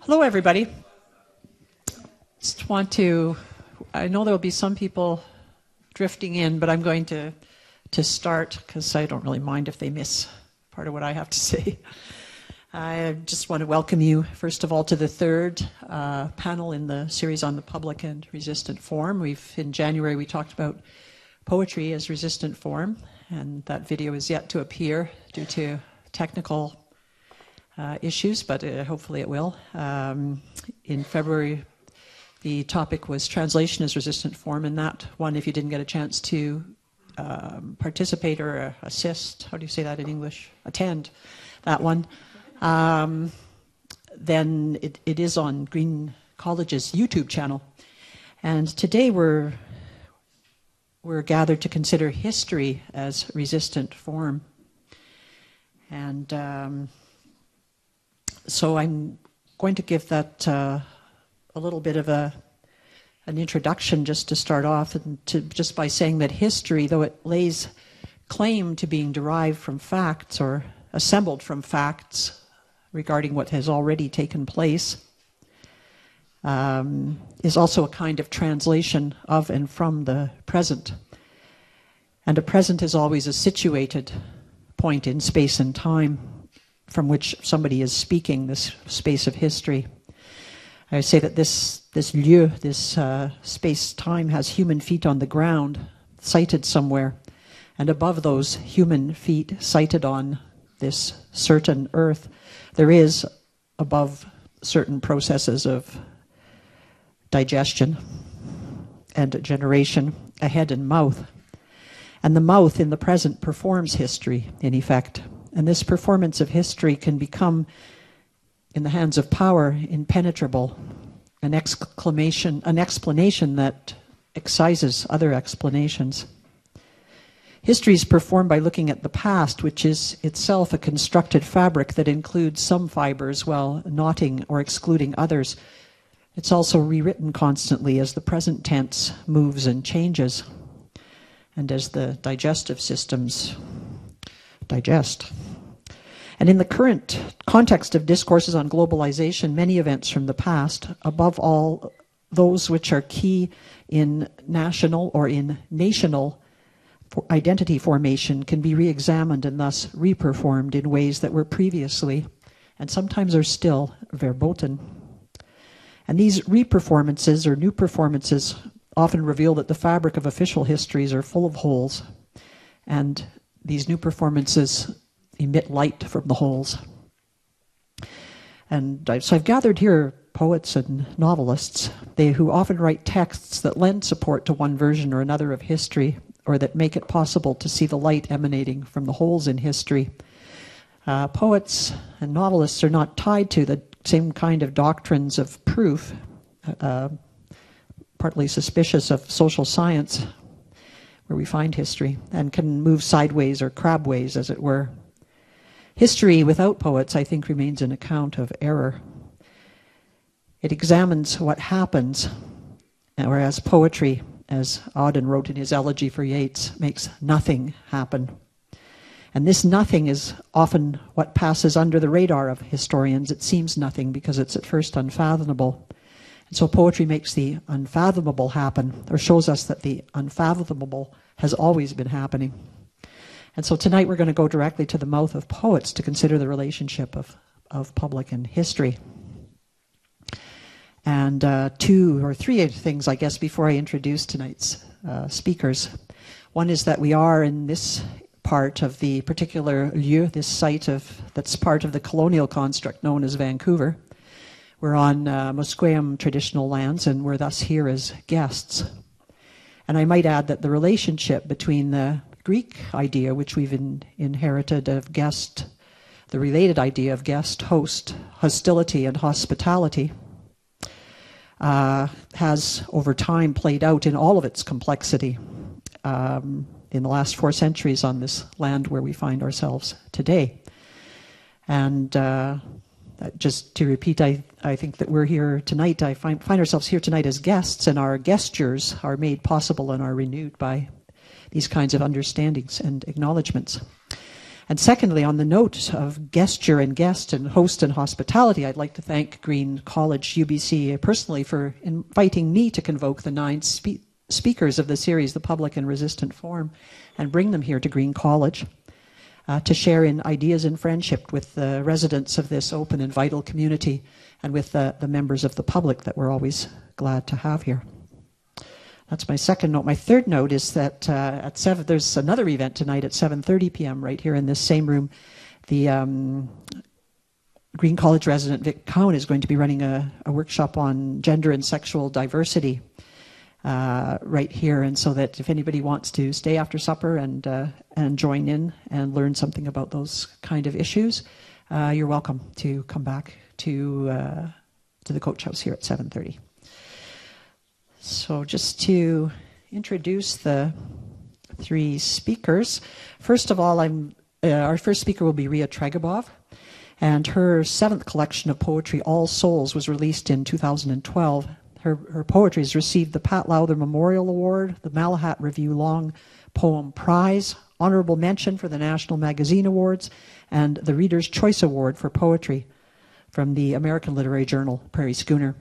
Hello, everybody. Just want to, I know there'll be some people drifting in, but I'm going to start because I don't really mind if they miss part of what I have to say. I just want to welcome you, first of all, to the third panel in the series on the public and resistant form. In January, we talked about poetry as resistant form, and that video is yet to appear due to technical issues, but hopefully it will. In February, the topic was translation as resistant form, and that one, if you didn't get a chance to participate or assist, how do you say that in English? Attend that one, then it is on Green College's YouTube channel. And today we're gathered to consider history as resistant form. And so I'm going to give that a little bit of an introduction just to start off, and just by saying that history, though it lays claim to being derived from facts or assembled from facts regarding what has already taken place, is also a kind of translation of and from the present. And a present is always a situated point in space and time from which somebody is speaking, this space of history. I say that this lieu, this space-time, has human feet on the ground, sited somewhere, and above those human feet sited on this certain earth, there is, above certain processes of digestion and generation, a head and mouth. And the mouth in the present performs history, in effect. And this performance of history can become, in the hands of power, impenetrable, an explanation that excises other explanations. History is performed by looking at the past, which is itself a constructed fabric that includes some fibers while knotting or excluding others. It's also rewritten constantly as the present tense moves and changes, and as the digestive systems digest. And in the current context of discourses on globalization, many events from the past, above all those which are key in national or in national identity formation, can be re-examined and thus reperformed in ways that were previously, and sometimes are still, verboten. And these reperformances or new performances often reveal that the fabric of official histories are full of holes, and these new performances emit light from the holes. And so I've gathered here poets and novelists, who often write texts that lend support to one version or another of history, or that make it possible to see the light emanating from the holes in history. Poets and novelists are not tied to the same kind of doctrines of proof, partly suspicious of social science, where we find history, and can move sideways or crabways, as it were. History without poets, I think, remains an account of error. It examines what happens, whereas poetry, as Auden wrote in his elegy for Yeats, makes nothing happen. And this nothing is often what passes under the radar of historians. It seems nothing because it's at first unfathomable. And so poetry makes the unfathomable happen, or shows us that the unfathomable has always been happening. And so tonight we're going to go directly to the mouth of poets to consider the relationship of public and history. And two or three things, I guess, before I introduce tonight's speakers. One is that we are in this part of the particular lieu, this site that's part of the colonial construct known as Vancouver. We're on Musqueam traditional lands, and we're thus here as guests. And I might add that the relationship between the Greek idea, which we've inherited of guest, the related idea of guest, host, hostility, and hospitality, has over time played out in all of its complexity in the last 4 centuries on this land where we find ourselves today. And just to repeat, I think that we're here tonight, I find ourselves here tonight as guests, and our gestures are made possible and are renewed by these kinds of understandings and acknowledgements. And secondly, on the note of gesture and guest and host and hospitality, I'd like to thank Green College UBC personally for inviting me to convoke the 9 speakers of the series, The Public and Resistant Form, and bring them here to Green College to share in ideas and friendship with the residents of this open and vital community and with the members of the public that we're always glad to have here. That's my second note. My third note is that there's another event tonight at 7:30 p.m. right here in this same room. The Green College resident Vic Cowan is going to be running a workshop on gender and sexual diversity right here, and so that if anybody wants to stay after supper and join in and learn something about those kind of issues, you're welcome to come back to the Coach House here at 7:30. So just to introduce the 3 speakers, first of all, our first speaker will be Rhea Tregebov, and her 7th collection of poetry, All Souls, was released in 2012. Her poetry has received the Pat Lowther Memorial Award, the Malahat Review Long Poem Prize, honorable mention for the National Magazine Awards, and the Reader's Choice Award for Poetry from the American Literary Journal, Prairie Schooner.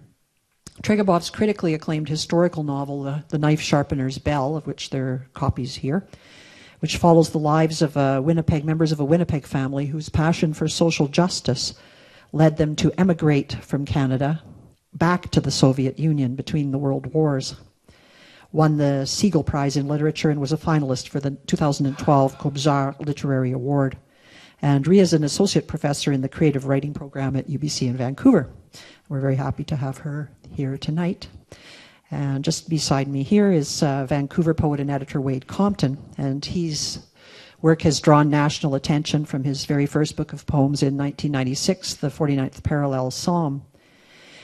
Tregebov's critically acclaimed historical novel, The Knife Sharpener's Bell, of which there are copies here, which follows the lives of members of a Winnipeg family whose passion for social justice led them to emigrate from Canada back to the Soviet Union between the world wars. Won the Siegel Prize in Literature and was a finalist for the 2012 Kobzar Literary Award. And Rhea is an associate professor in the creative writing program at UBC in Vancouver. We're very happy to have her here tonight. And just beside me here is Vancouver poet and editor Wayde Compton, and his work has drawn national attention from his very first book of poems in 1996, the 49th Parallel Psalm.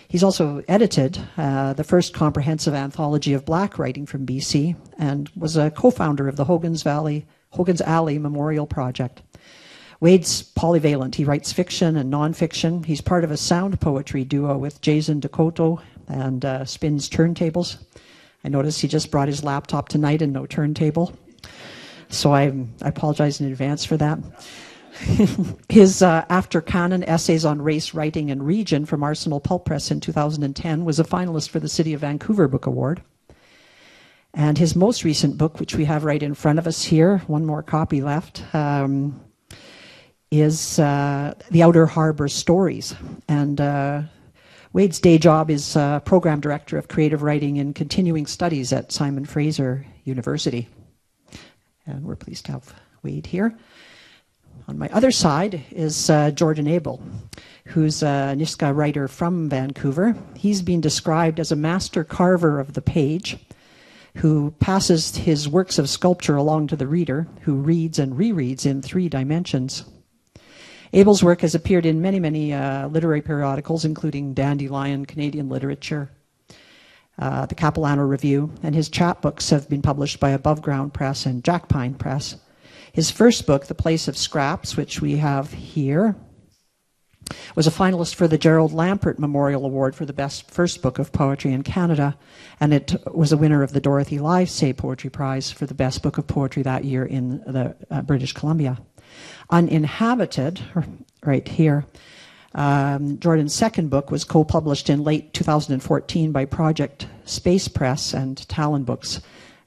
He's also edited the first comprehensive anthology of black writing from BC and was a co-founder of the Hogan's Alley Memorial Project. Wayde's polyvalent. He writes fiction and nonfiction. He's part of a sound poetry duo with Jason Dakota and spins turntables. I noticed he just brought his laptop tonight and no turntable. So I apologize in advance for that. His After Canon Essays on Race, Writing, and Region from Arsenal Pulp Press in 2010 was a finalist for the City of Vancouver Book Award. And his most recent book, which we have right in front of us here, one more copy left, is The Outer Harbor Stories. And Wayde's day job is program director of creative writing and continuing studies at Simon Fraser University. And we're pleased to have Wayde here. On my other side is Jordan Abel, who's a Nisga'a writer from Vancouver. He's been described as a master carver of the page, who passes his works of sculpture along to the reader, who reads and rereads in 3 dimensions. Abel's work has appeared in many, many literary periodicals, including Dandelion, Canadian Literature, the Capilano Review, and his chapbooks have been published by Above Ground Press and Jack Pine Press. His first book, The Place of Scraps, which we have here, was a finalist for the Gerald Lampert Memorial Award for the best first book of poetry in Canada, and it was a winner of the Dorothy Livesay Poetry Prize for the best book of poetry that year in the British Columbia. Uninhabited, right here, Jordan's second book was co-published in late 2014 by Project Space Press and Talon Books.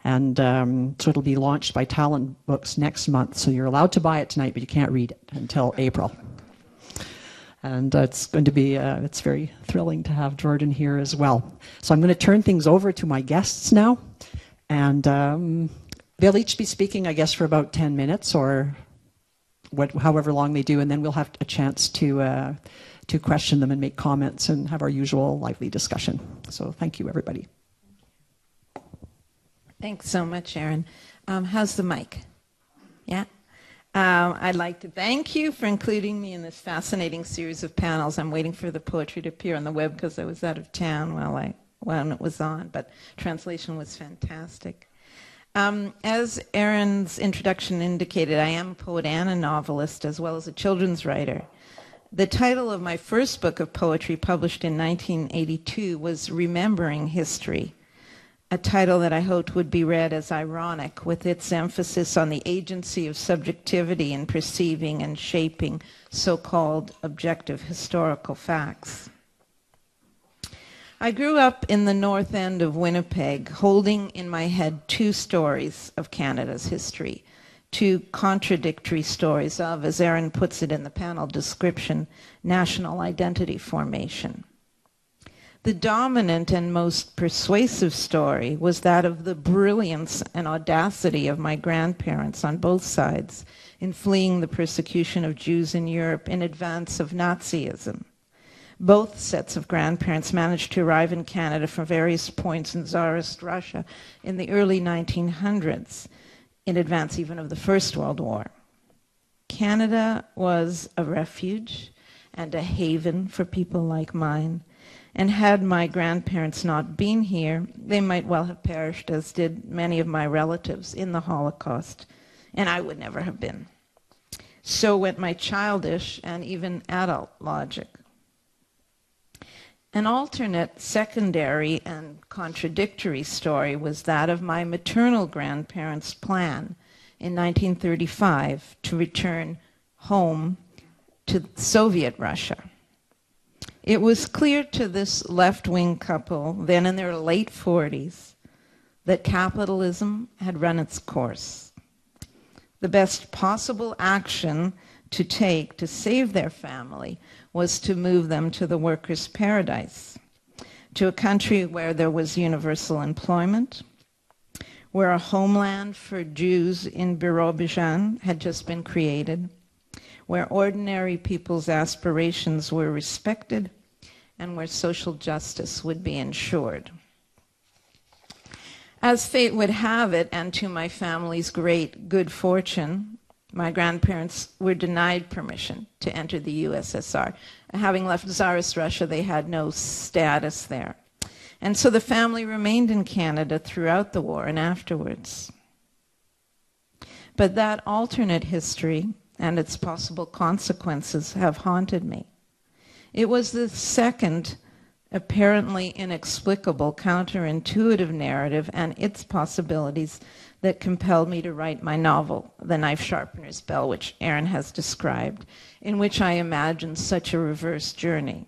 And so it'll be launched by Talon Books next month. So you're allowed to buy it tonight, but you can't read it until April. And it's going to be, it's very thrilling to have Jordan here as well. So I'm going to turn things over to my guests now. And they'll each be speaking, I guess, for about 10 minutes or however long they do. And then we'll have a chance to question them and make comments and have our usual lively discussion. So thank you, everybody. Thanks so much, Erin. How's the mic? Yeah? I'd like to thank you for including me in this fascinating series of panels. I'm waiting for the poetry to appear on the web because I was out of town when it was on, but translation was fantastic. As Erin's introduction indicated, I am a poet and a novelist as well as a children's writer. The title of my first book of poetry, published in 1982, was Remembering History. a title that I hoped would be read as ironic, with its emphasis on the agency of subjectivity in perceiving and shaping so-called objective historical facts. I grew up in the north end of Winnipeg, holding in my head two stories of Canada's history, two contradictory stories of, as Erin puts it in the panel description, national identity formation. The dominant and most persuasive story was that of the brilliance and audacity of my grandparents on both sides in fleeing the persecution of Jews in Europe in advance of Nazism. Both sets of grandparents managed to arrive in Canada from various points in Tsarist Russia in the early 1900s, in advance even of the First World War. Canada was a refuge and a haven for people like mine, and had my grandparents not been here, they might well have perished, as did many of my relatives in the Holocaust, and I would never have been. So went my childish and even adult logic. An alternate, secondary, and contradictory story was that of my maternal grandparents' plan in 1935 to return home to Soviet Russia. It was clear to this left-wing couple, then in their late 40s, that capitalism had run its course. The best possible action to take to save their family was to move them to the workers' paradise, to a country where there was universal employment, where a homeland for Jews in Birobidzhan had just been created, where ordinary people's aspirations were respected, and where social justice would be ensured. As fate would have it, and to my family's great good fortune, my grandparents were denied permission to enter the USSR. Having left Tsarist Russia, they had no status there. And so the family remained in Canada throughout the war and afterwards. But that alternate history and its possible consequences have haunted me. It was the second, apparently inexplicable, counterintuitive narrative and its possibilities that compelled me to write my novel, The Knife Sharpener's Bell, which Erin has described, in which I imagined such a reverse journey.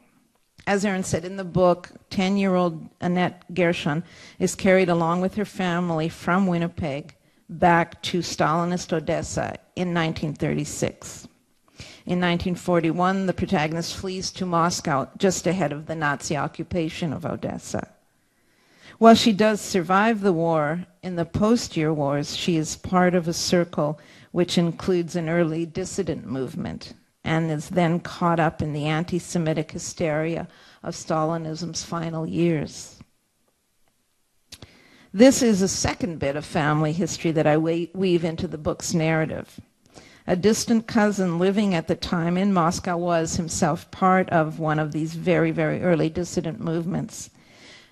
As Erin said in the book, 10-year-old Annette Gershon is carried along with her family from Winnipeg back to Stalinist Odessa in 1936. In 1941, the protagonist flees to Moscow just ahead of the Nazi occupation of Odessa. While she does survive the war, in the post-year wars, she is part of a circle which includes an early dissident movement and is then caught up in the anti-Semitic hysteria of Stalinism's final years. This is a second bit of family history that I weave into the book's narrative. A distant cousin living at the time in Moscow was himself part of one of these very, very early dissident movements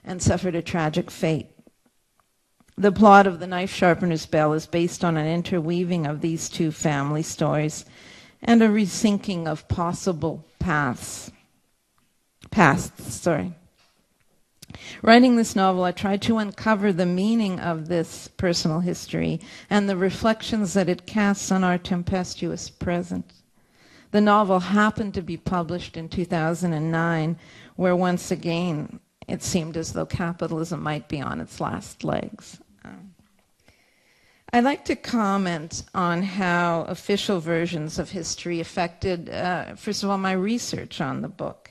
and suffered a tragic fate. The plot of The Knife Sharpener's Bell is based on an interweaving of these two family stories and a rethinking of possible pasts. Writing this novel, I tried to uncover the meaning of this personal history and the reflections that it casts on our tempestuous present. The novel happened to be published in 2009, where once again it seemed as though capitalism might be on its last legs. I'd like to comment on how official versions of history affected, first of all, my research on the book.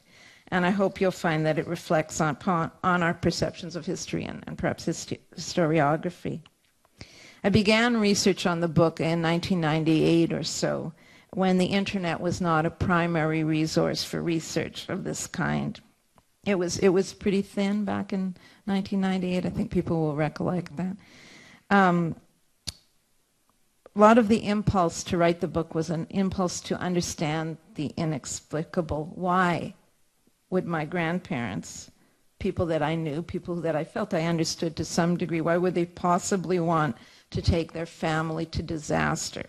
And I hope you'll find that it reflects on our perceptions of history and perhaps historiography. I began research on the book in 1998 or so, when the internet was not a primary resource for research of this kind. It was pretty thin back in 1998. I think people will recollect that. A lot of the impulse to write the book was an impulse to understand the inexplicable. Why would my grandparents, people that I knew, people that I felt I understood to some degree, why would they possibly want to take their family to disaster?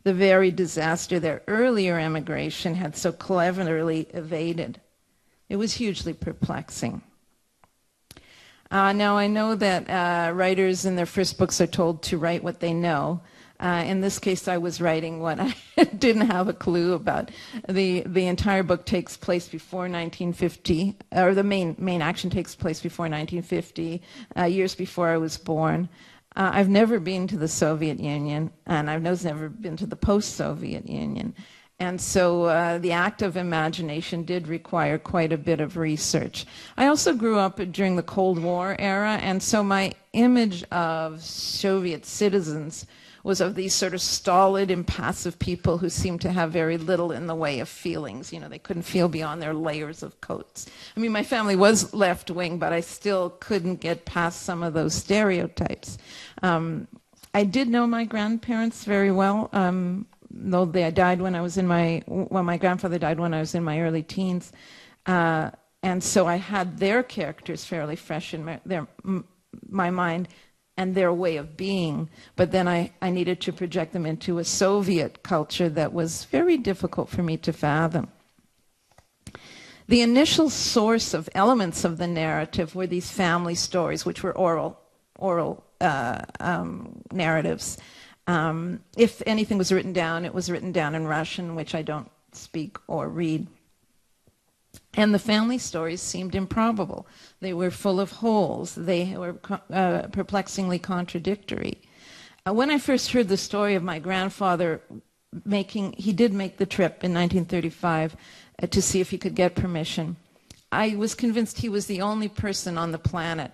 The very disaster their earlier emigration had so cleverly evaded. It was hugely perplexing. Now, I know that writers in their first books are told to write what they know. In this case, I was writing what I didn't have a clue about. The entire book takes place before 1950, or the main action takes place before 1950, years before I was born. I've never been to the Soviet Union, and I've never been to the post-Soviet Union. And so the act of imagination did require quite a bit of research. I also grew up during the Cold War era, and so my image of Soviet citizens was of these sort of stolid, impassive people who seemed to have very little in the way of feelings. You know, they couldn't feel beyond their layers of coats. I mean, my family was left-wing, but I still couldn't get past some of those stereotypes. I did know my grandparents very well. Though they died when I was in my grandfather died when I was in my early teens, and so I had their characters fairly fresh in my mind and their way of being. But then I needed to project them into a Soviet culture that was very difficult for me to fathom. The initial source of elements of the narrative were these family stories, which were oral narratives. If anything was written down, it was written down in Russian, which I don't speak or read. And the family stories seemed improbable. They were full of holes. They were perplexingly contradictory. When I first heard the story of my grandfather he did make the trip in 1935 to see if he could get permission, I was convinced he was the only person on the planet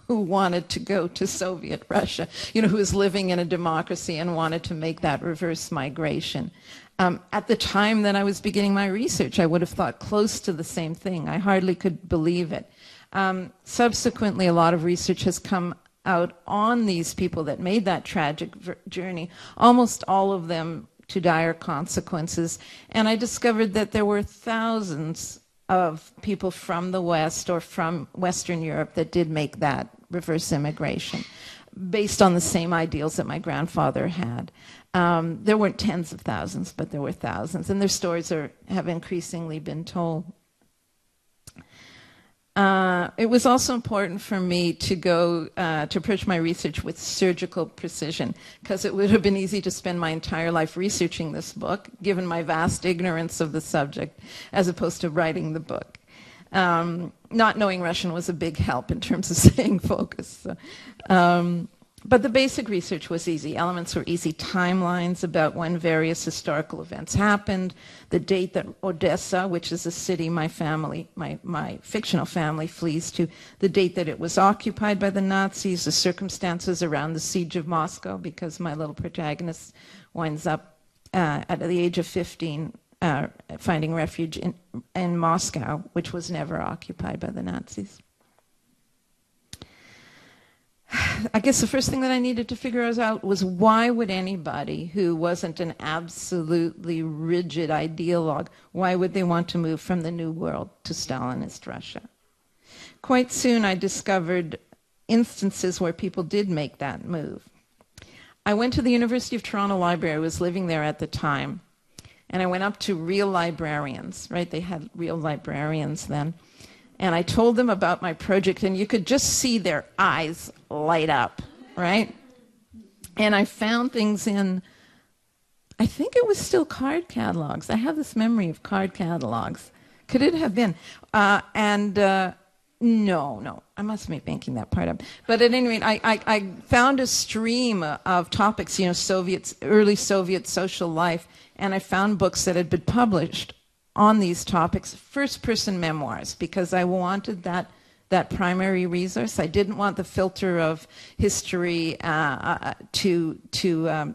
who wanted to go to Soviet Russia, you know, who was living in a democracy and wanted to make that reverse migration. At the time that I was beginning my research, I would have thought close to the same thing. I hardly could believe it. Subsequently, a lot of research has come out on these people that made that tragic journey, almost all of them to dire consequences. And I discovered that there were thousands of people from the West or from Western Europe that did make that reverse immigration based on the same ideals that my grandfather had. There weren't tens of thousands, but there were thousands, and their stories have increasingly been told. It was also important for me to go to approach my research with surgical precision, because it would have been easy to spend my entire life researching this book, given my vast ignorance of the subject, as opposed to writing the book. Not knowing Russian was a big help in terms of staying focused. But the basic research was easy. Elements were easy. Timelines about when various historical events happened, the date that Odessa, which is a city my fictional family flees to, the date that it was occupied by the Nazis, the circumstances around the siege of Moscow, because my little protagonist winds up at the age of 15 finding refuge in Moscow, which was never occupied by the Nazis. I guess the first thing that I needed to figure out was, why would anybody who wasn't an absolutely rigid ideologue, why would they want to move from the New World to Stalinist Russia? Quite soon I discovered instances where people did make that move. I went to the University of Toronto Library. I was living there at the time. And I went up to real librarians, right? They had real librarians then. And I told them about my project, and you could just see their eyes light up, right? And I found things in, I think it was still card catalogs. I have this memory of card catalogs. Could it have been? No, I must be making that part up. But at any rate, I found a stream of topics, you know, early Soviet social life, and I found books that had been published on these topics, first-person memoirs, because I wanted that primary resource. I didn't want the filter of history to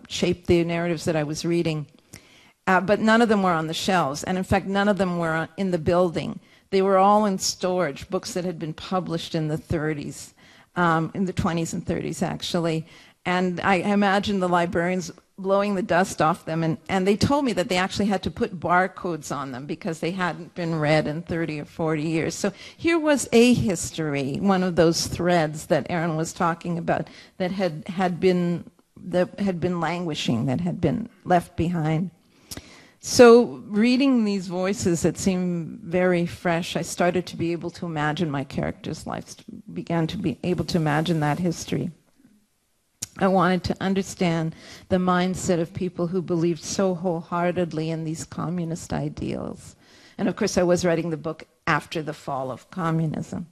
shape the narratives that I was reading. But none of them were on the shelves, and in fact, none of them were in the building. They were all in storage, books that had been published in the 30s, in the 20s and 30s, actually. And I imagined the librarians blowing the dust off them, and they told me that they actually had to put barcodes on them because they hadn't been read in 30 or 40 years. So here was a history, one of those threads that Erin was talking about, that had been languishing, that had been left behind. So reading these voices that seem very fresh, I started to be able to imagine my character's lives, began to be able to imagine that history. I wanted to understand the mindset of people who believed so wholeheartedly in these communist ideals. And of course, I was writing the book after the fall of communism.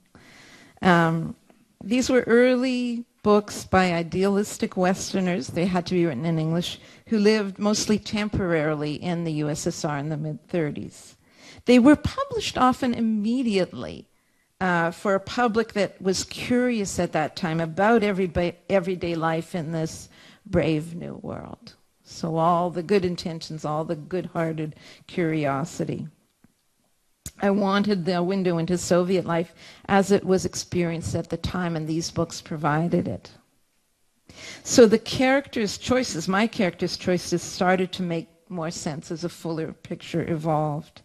These were early books by idealistic Westerners, they had to be written in English, who lived mostly temporarily in the USSR in the mid-30s. They were published often immediately for a public that was curious at that time about everyday life in this brave new world. So all the good intentions, all the good-hearted curiosity. I wanted the window into Soviet life as it was experienced at the time, and these books provided it. So the characters' choices, my characters' choices, started to make more sense as a fuller picture evolved.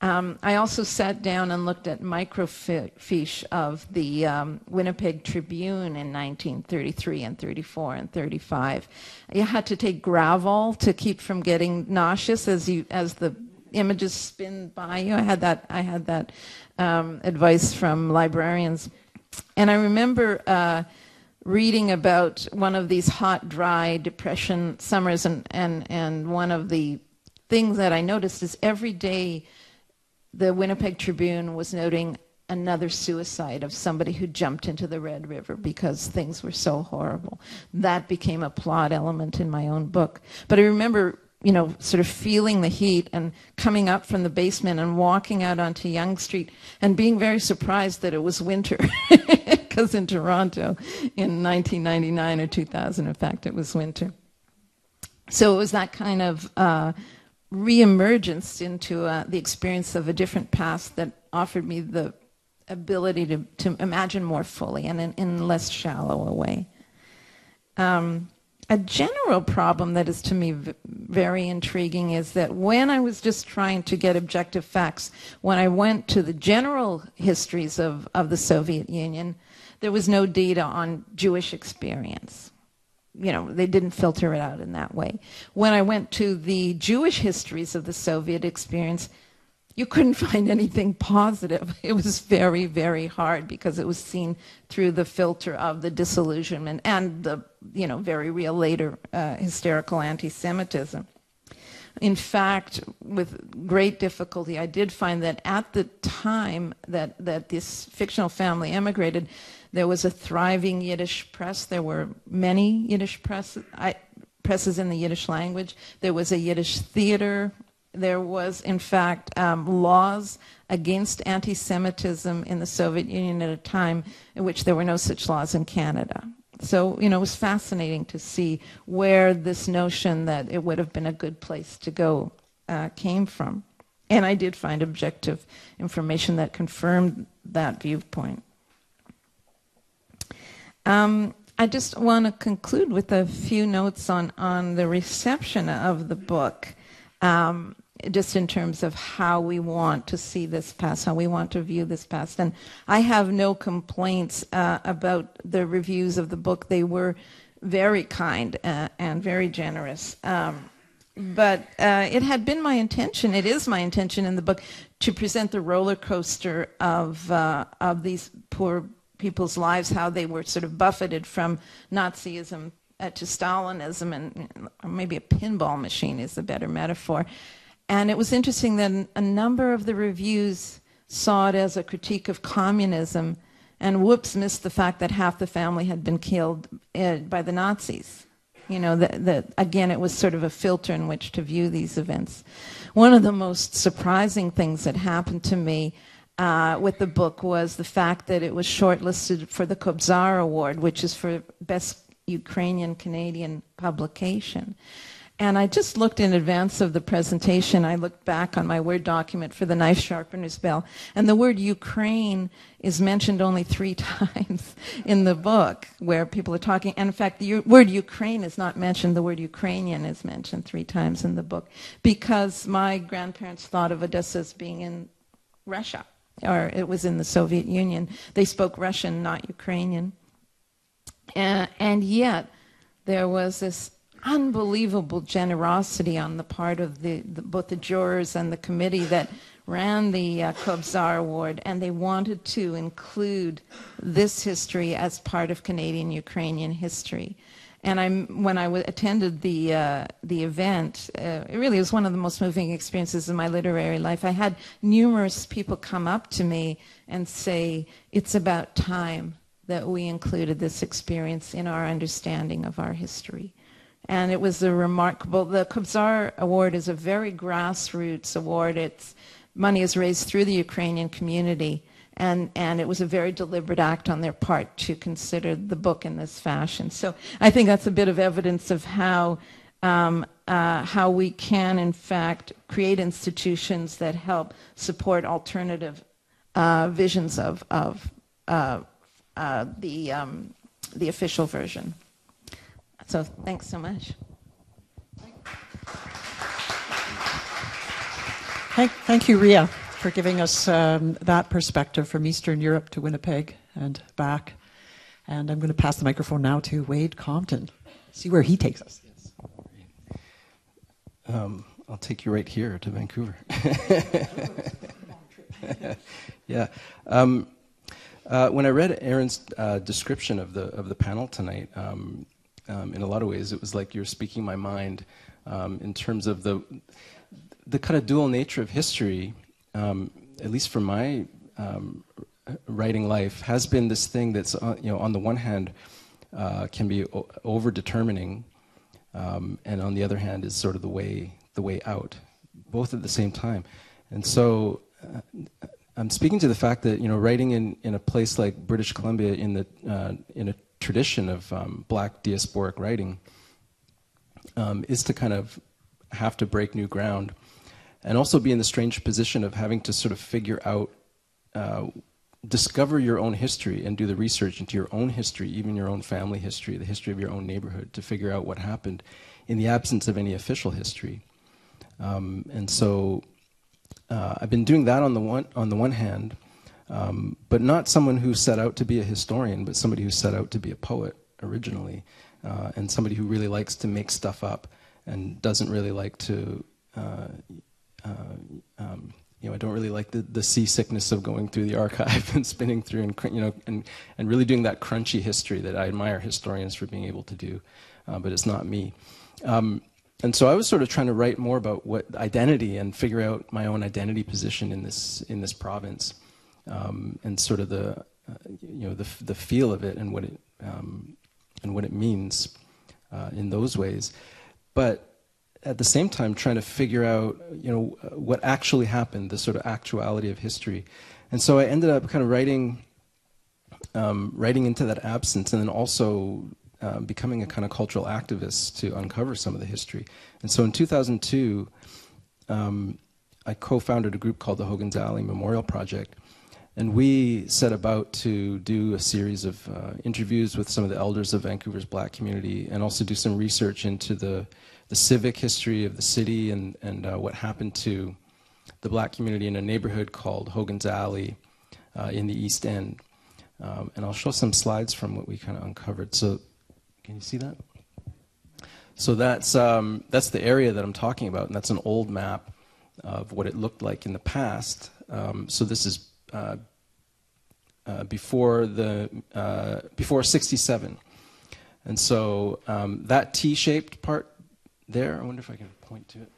I also sat down and looked at microfiche of the Winnipeg Tribune in 1933 and 34 and 35. You had to take Gravol to keep from getting nauseous as the images spin by you. I had that advice from librarians. And I remember reading about one of these hot, dry depression summers, and one of the things that I noticed is every day the Winnipeg Tribune was noting another suicide of somebody who jumped into the Red River because things were so horrible. That became a plot element in my own book. But I remember, you know, sort of feeling the heat and coming up from the basement and walking out onto Yonge Street and being very surprised that it was winter. Because in Toronto in 1999 or 2000, in fact, it was winter. So it was that kind of re-emergence into the experience of a different past that offered me the ability to imagine more fully and in less shallow a way. A general problem that is to me very intriguing is that when I was just trying to get objective facts, when I went to the general histories of the Soviet Union, there was no data on Jewish experience. You know, they didn't filter it out in that way. When I went to the Jewish histories of the Soviet experience, you couldn't find anything positive. It was very, very hard because it was seen through the filter of the disillusionment and the, you know, very real later hysterical anti-Semitism. In fact, with great difficulty, I did find that at the time that this fictional family emigrated, there was a thriving Yiddish press. There were many Yiddish presses in the Yiddish language. There was a Yiddish theater. There was, in fact, laws against anti-Semitism in the Soviet Union at a time in which there were no such laws in Canada. So, you know, it was fascinating to see where this notion that it would have been a good place to go came from. And I did find objective information that confirmed that viewpoint. I just want to conclude with a few notes on the reception of the book, just in terms of how we want to see this past, how we want to view this past. And I have no complaints about the reviews of the book. They were very kind and very generous. But it had been my intention, it is my intention in the book, to present the roller coaster of these poor people's lives, how they were sort of buffeted from Nazism to Stalinism, and maybe a pinball machine is a better metaphor. And it was interesting that a number of the reviews saw it as a critique of communism, and whoops, missed the fact that half the family had been killed by the Nazis. You know, that again, it was sort of a filter in which to view these events. One of the most surprising things that happened to me with the book was the fact that it was shortlisted for the Kobzar Award, which is for Best Ukrainian-Canadian Publication. And I just looked in advance of the presentation. I looked back on my Word document for the knife sharpener's bell, and the word Ukraine is mentioned only 3 times in the book where people are talking. And in fact, the word Ukraine is not mentioned. The word Ukrainian is mentioned 3 times in the book because my grandparents thought of Odessa as being in Russia, or it was in the Soviet Union. They spoke Russian, not Ukrainian. And yet, there was this unbelievable generosity on the part of both the jurors and the committee that ran the Kobzar Award, and they wanted to include this history as part of Canadian-Ukrainian history. And when I attended the event, it really was one of the most moving experiences in my literary life. I had numerous people come up to me and say, it's about time that we included this experience in our understanding of our history. And it was a remarkable, the Kobzar Award is a very grassroots award. Money is raised through the Ukrainian community. And it was a very deliberate act on their part to consider the book in this fashion. So I think that's a bit of evidence of how we can, in fact, create institutions that help support alternative visions of the official version. So thanks so much. Thank you, Rhea, for giving us that perspective from Eastern Europe to Winnipeg and back. And I'm going to pass the microphone now to Wayde Compton. See where he takes us. I'll take you right here to Vancouver. Yeah. When I read Erin's description of the panel tonight, in a lot of ways, it was like you were speaking my mind in terms of the kind of dual nature of history. At least for my writing life, has been this thing that's on the one hand can be over-determining, and on the other hand is sort of the way out, both at the same time. And so I'm speaking to the fact that writing in a place like British Columbia in a tradition of Black diasporic writing is to kind of have to break new ground. And also be in the strange position of having to sort of figure out, discover your own history and do the research into your own history, even your own family history, the history of your own neighborhood, to figure out what happened in the absence of any official history. And so I've been doing that on the one hand, but not someone who set out to be a historian, but somebody who set out to be a poet originally, and somebody who really likes to make stuff up and doesn't really like to I don't really like the seasickness of going through the archive and spinning through and really doing that crunchy history that I admire historians for being able to do, but it's not me. And so I was sort of trying to write more about what identity and figure out my own identity position in this province, and sort of the feel of it and what it means in those ways, but at the same time trying to figure out what actually happened, the sort of actuality of history. And so I ended up kind of writing into that absence, and then also becoming a kind of cultural activist to uncover some of the history. And so in 2002 I co-founded a group called the Hogan's Alley Memorial Project, and we set about to do a series of interviews with some of the elders of Vancouver's Black community, and also do some research into the civic history of the city and what happened to the Black community in a neighborhood called Hogan's Alley in the East End. And I'll show some slides from what we kind of uncovered. So, can you see that? So that's the area that I'm talking about, and that's an old map of what it looked like in the past. So this is before 67. And so that T-shaped part there, I wonder if I can point to it.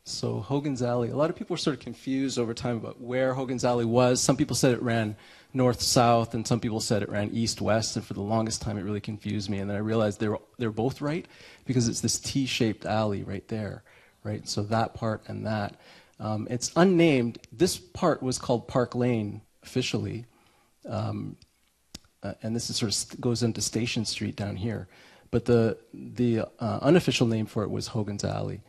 So Hogan's Alley, a lot of people were sort of confused over time about where Hogan's Alley was. Some people said it ran north-south, and some people said it ran east-west, and for the longest time it really confused me. And then I realized they were both right, because it's this T-shaped alley right there, right? So that part and that. It's unnamed. This part was called Park Lane officially, and this is sort of goes into Station Street down here. But the unofficial name for it was Hogan's Alley.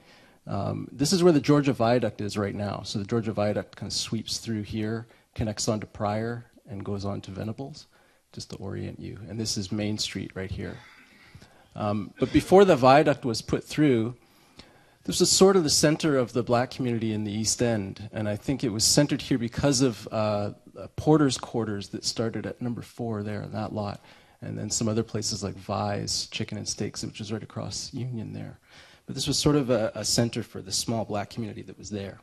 This is where the Georgia Viaduct is right now. So the Georgia Viaduct kind of sweeps through here, connects onto Pryor, and goes on to Venables, just to orient you. And this is Main Street right here. But before the viaduct was put through, this was sort of the center of the Black community in the East End. And I think it was centered here because of porter's quarters that started at number 4 there in that lot. and then some other places like Vi's Chicken and Steaks, which is right across Union there. But this was sort of a center for the small black community that was there.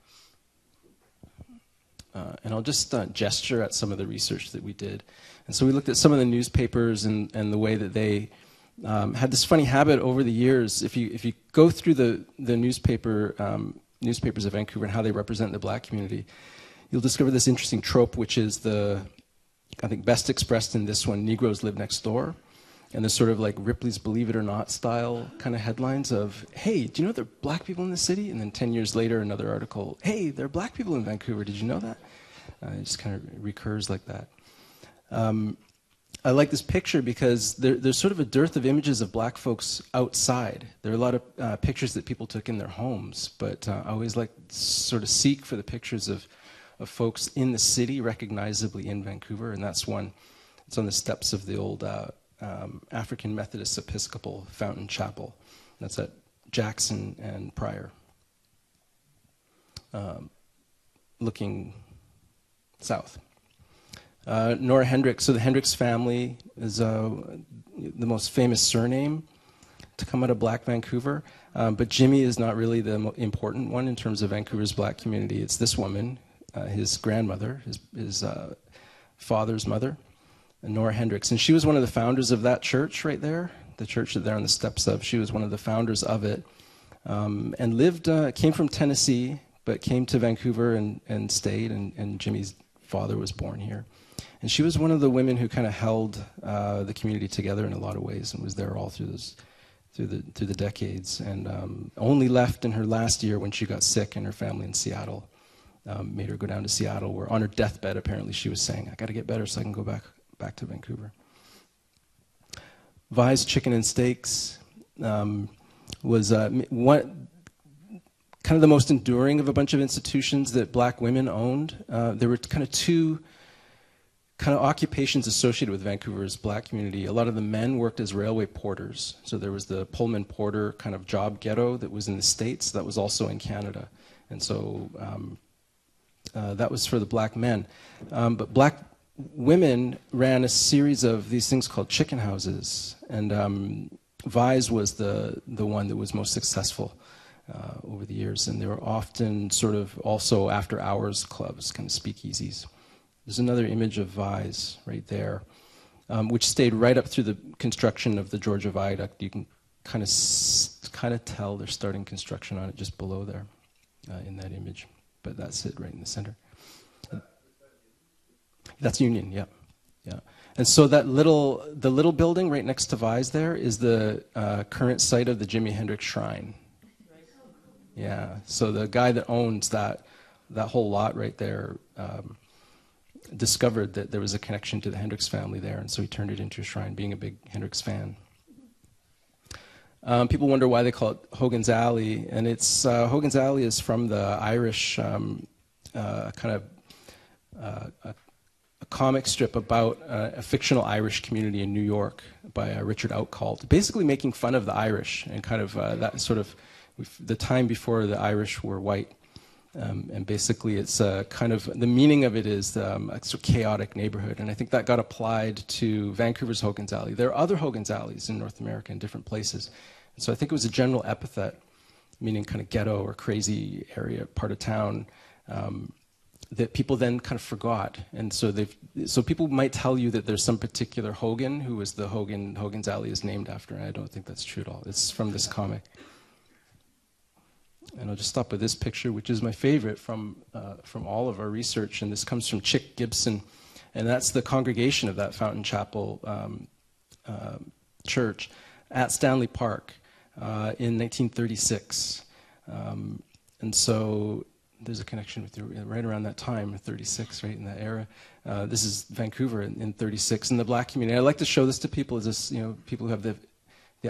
And I'll just gesture at some of the research that we did. And so we looked at some of the newspapers and the way that they had this funny habit over the years. If you go through the newspapers of Vancouver and how they represent the black community, you'll discover this interesting trope, which is I think best expressed in this one, Negroes live next door. And there's sort of like Ripley's Believe It or Not style kind of headlines of, hey, do you know there are black people in the city? And then 10 years later, another article, hey, there are black people in Vancouver. Did you know that? It just kind of recurs like that. I like this picture because there's sort of a dearth of images of black folks outside. There are a lot of pictures that people took in their homes, but I always like sort of seek for the pictures of folks in the city, recognizably in Vancouver, and that's one. It's on the steps of the old African Methodist Episcopal Fountain Chapel. That's at Jackson and Pryor. Looking south. Nora Hendricks, so the Hendricks family is the most famous surname to come out of Black Vancouver, but Jimmy is not really the important one in terms of Vancouver's black community. It's this woman, his grandmother, his father's mother, Nora Hendricks, and she was one of the founders of that church right there, the church that they're on the steps of. She was one of the founders of it, and came from Tennessee, but came to Vancouver and stayed, and Jimmy's father was born here. And she was one of the women who kind of held the community together in a lot of ways, and was there all through the decades, and only left in her last year when she got sick, and her family in Seattle made her go down to Seattle, where on her deathbed apparently she was saying, I got to get better so I can go back to Vancouver. Vi's Chicken and Steaks was one kind of the most enduring of a bunch of institutions that black women owned. There were kind of two kind of occupations associated with Vancouver's black community. A lot of the men worked as railway porters. So there was the Pullman porter kind of job ghetto that was in the States, that was also in Canada. And so that was for the black men. But black women ran a series of these things called chicken houses, and Vi's was the one that was most successful over the years, and they were often sort of also after hours clubs, kind of speakeasies. There's another image of Vi's right there, which stayed right up through the construction of the Georgia Viaduct. You can kind of tell they're starting construction on it just below there in that image, but that's it right in the center. That's Union, yeah. And so the little building right next to Vi's there is the current site of the Jimi Hendrix Shrine. Yeah, so the guy that owns that whole lot right there discovered that there was a connection to the Hendrix family there, and so he turned it into a shrine, being a big Hendrix fan. People wonder why they call it Hogan's Alley, and it's Hogan's Alley is from the Irish kind of a comic strip about a fictional Irish community in New York by Richard Outcault, basically making fun of the Irish and kind of that sort of the time before the Irish were white. And basically it's kind of, the meaning of it is a sort of chaotic neighborhood, and I think that got applied to Vancouver's Hogan's Alley. There are other Hogan's Alleys in North America in different places, and so I think it was a general epithet, meaning kind of ghetto or crazy area, part of town, that people then kind of forgot. And so so people might tell you that there's some particular Hogan who was the Hogan's Alley is named after, and I don't think that's true at all. It's from this comic. And I'll just stop with this picture, which is my favorite from all of our research, and this comes from Chick Gibson, and that's the congregation of that Fountain Chapel church at Stanley Park in 1936. And so there's a connection with right around that time, 36, right in that era. This is Vancouver in 36, and the black community. I like to show this to people, as this, people who have the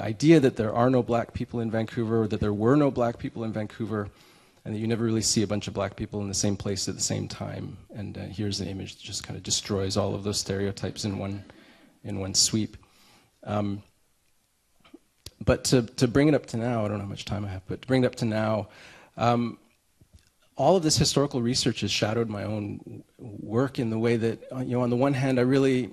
idea that there are no black people in Vancouver, or that there were no black people in Vancouver, and that you never really see a bunch of black people in the same place at the same time. And here's an image that just kind of destroys all of those stereotypes in one sweep. But to bring it up to now, I don't know how much time I have, but to bring it up to now, all of this historical research has shadowed my own work in the way that, on the one hand, I really,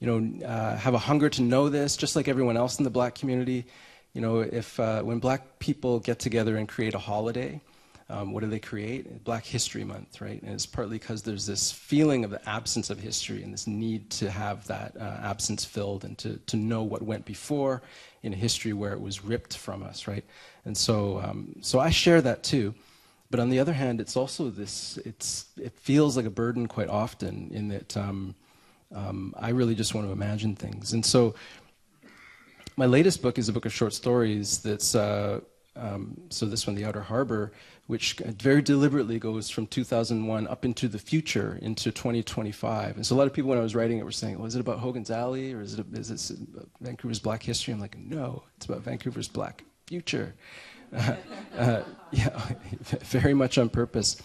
have a hunger to know this, just like everyone else in the Black community. If when Black people get together and create a holiday, what do they create? Black History Month, right? And it's partly because there's this feeling of the absence of history and this need to have that absence filled and to know what went before in a history where it was ripped from us, right? And so I share that too. But on the other hand, it's also it feels like a burden quite often in that I really just want to imagine things. And so my latest book is a book of short stories that's, so this one, The Outer Harbor, which very deliberately goes from 2001 up into the future, into 2025. And so a lot of people when I was writing it were saying, well, is it about Hogan's Alley or is it Vancouver's Black history? I'm like, no, it's about Vancouver's Black future. Yeah, very much on purpose.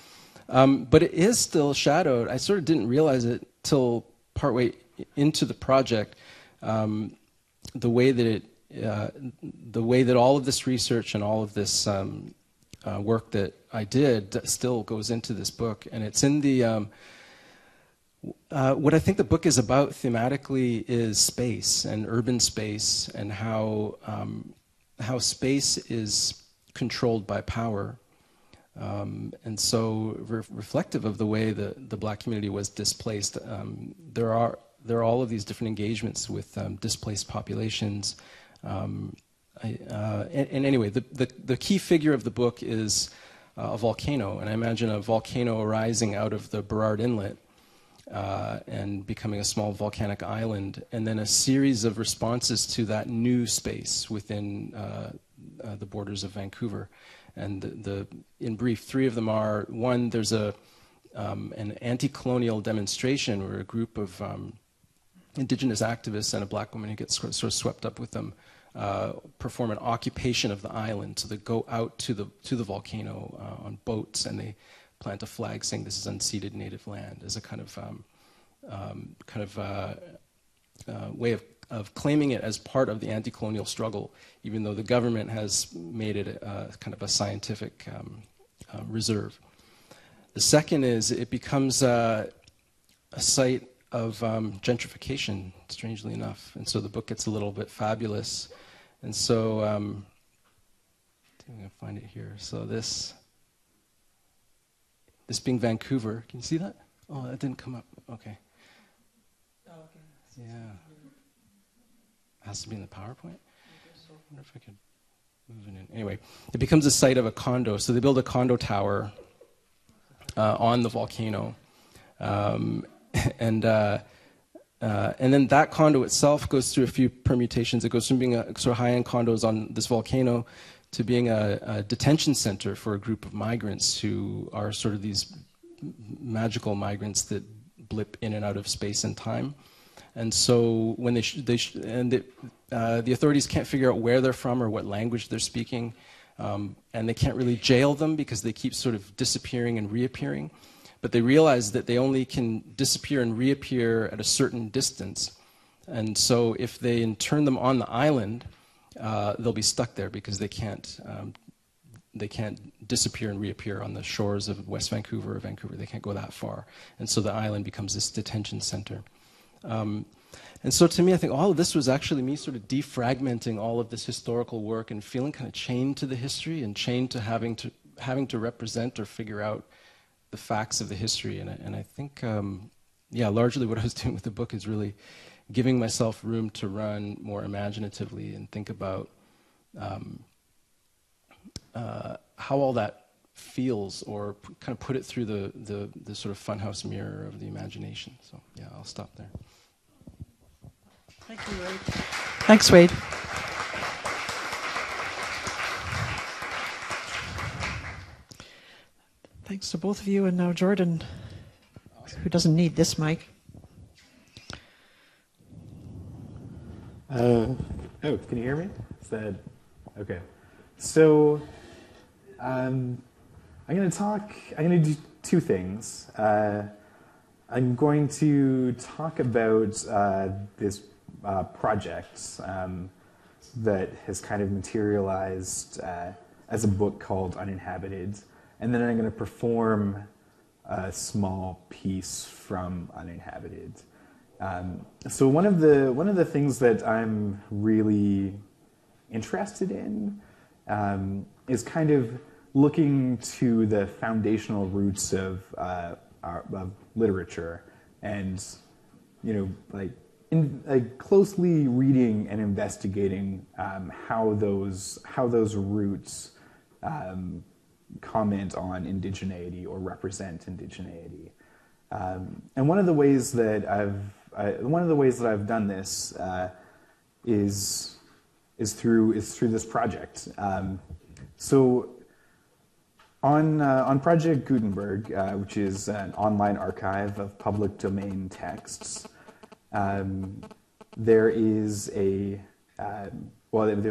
But it is still shadowed. I sort of didn't realize it till partway into the project, the way that all of this research and all of this work that I did still goes into this book, and it's in the what I think the book is about thematically is space and urban space and how space is controlled by power, and so reflective of the way the Black community was displaced. There are all of these different engagements with displaced populations. And anyway, the key figure of the book is a volcano, and I imagine a volcano arising out of the Burrard Inlet and becoming a small volcanic island, and then a series of responses to that new space within the borders of Vancouver. And in brief, three of them are: one, there's an anti-colonial demonstration where a group of Indigenous activists and a Black woman who gets sort of swept up with them perform an occupation of the island. So they go out to the volcano on boats, and they plant a flag saying this is unceded native land, as a kind of way of claiming it as part of the anti-colonial struggle, even though the government has made it kind of a scientific reserve. The second is it becomes a site of gentrification, strangely enough, and so the book gets a little bit fabulous. And so I think I'm going to find it here. So this being Vancouver, can you see that? Oh, that didn't come up. Okay. Oh, okay. Yeah. Has to be in the PowerPoint. I wonder if I could move it in. Anyway, it becomes a site of a condo. So they build a condo tower on the volcano, and then that condo itself goes through a few permutations. It goes from being a sort of high-end condos on this volcano to being a detention center for a group of migrants who are sort of these magical migrants that blip in and out of space and time. And so when the authorities can't figure out where they're from or what language they're speaking, and they can't really jail them because they keep sort of disappearing and reappearing. But they realize that they only can disappear and reappear at a certain distance. And so if they intern them on the island, they'll be stuck there because they can't disappear and reappear on the shores of West Vancouver or Vancouver. They can't go that far. And so the island becomes this detention center. And so to me, I think all of this was actually me sort of defragmenting all of this historical work and feeling kind of chained to the history and chained to having to represent or figure out the facts of the history. And I think, yeah, largely what I was doing with the book is really giving myself room to run more imaginatively and think about how all that feels, or kind of put it through the sort of funhouse mirror of the imagination. So yeah, I'll stop there. Thank you, Wayde. Thanks, Wayde. Thanks to both of you, and now Jordan, who doesn't need this mic. Oh, can you hear me? Is that okay? So, I'm going to do two things. I'm going to talk about this project that has kind of materialized as a book called Uninhabited, and then I'm going to perform a small piece from Uninhabited. So one of the things that I'm really interested in is kind of looking to the foundational roots of literature, and closely reading and investigating how those roots comment on indigeneity or represent indigeneity. And one of the ways that I've done this is through this project. So on Project Gutenberg, which is an online archive of public domain texts, there is there's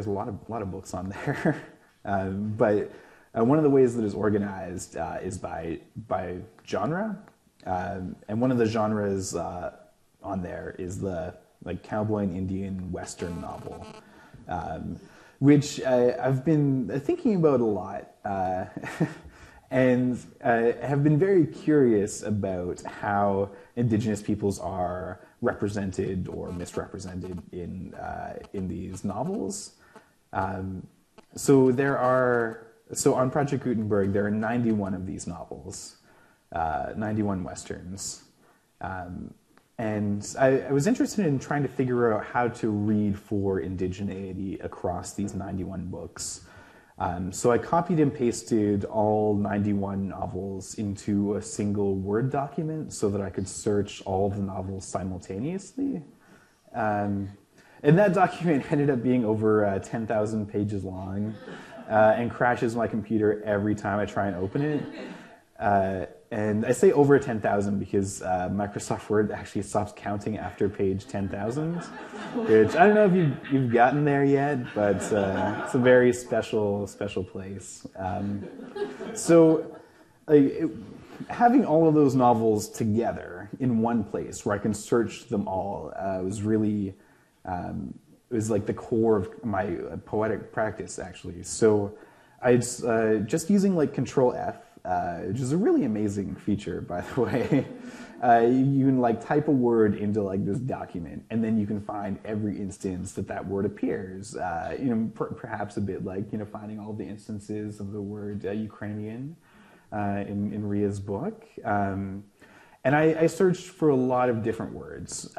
a lot of books on there, but one of the ways that is organized is by genre, and one of the genres on there is the cowboy and Indian Western novel, which I've been thinking about a lot, and have been very curious about how Indigenous peoples are represented or misrepresented in these novels. So on Project Gutenberg, there are 91 of these novels, 91 Westerns. And I was interested in trying to figure out how to read for indigeneity across these 91 books. So I copied and pasted all 91 novels into a single Word document so that I could search all the novels simultaneously. And that document ended up being over 10,000 pages long, and crashes my computer every time I try and open it. And I say over 10,000 because Microsoft Word actually stops counting after page 10,000, which I don't know if you've gotten there yet, but it's a very special place. Having all of those novels together in one place where I can search them all was really, it was like the core of my poetic practice, actually. So I just using Control F, which is a really amazing feature, by the way. You can type a word into this document, and then you can find every instance that word appears. Perhaps a bit finding all the instances of the word Ukrainian in Rhea's book. And I searched for a lot of different words,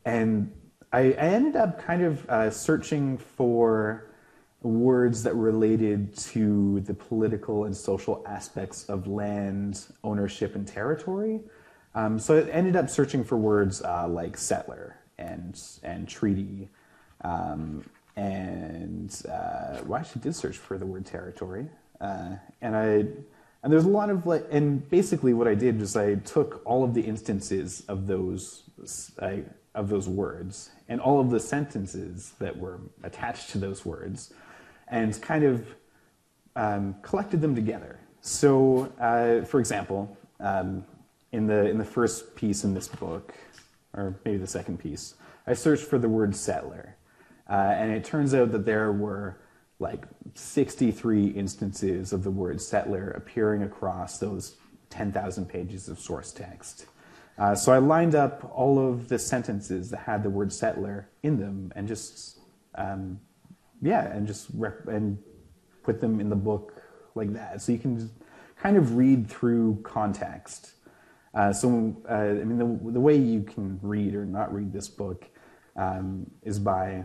and I ended up kind of searching for words that related to the political and social aspects of land, ownership, and territory. So I ended up searching for words like settler and treaty, and I actually did search for the word territory. And there's a lot of and basically what I did was I took all of the instances of those words and all of the sentences that were attached to those words, and kind of collected them together. So, for example, in the first piece in this book, or maybe the second piece, I searched for the word settler, and it turns out that there were 63 instances of the word settler appearing across those 10,000 pages of source text. So I lined up all of the sentences that had the word settler in them, and just and put them in the book like that. So you can kind of read through context. The way you can read or not read this book is by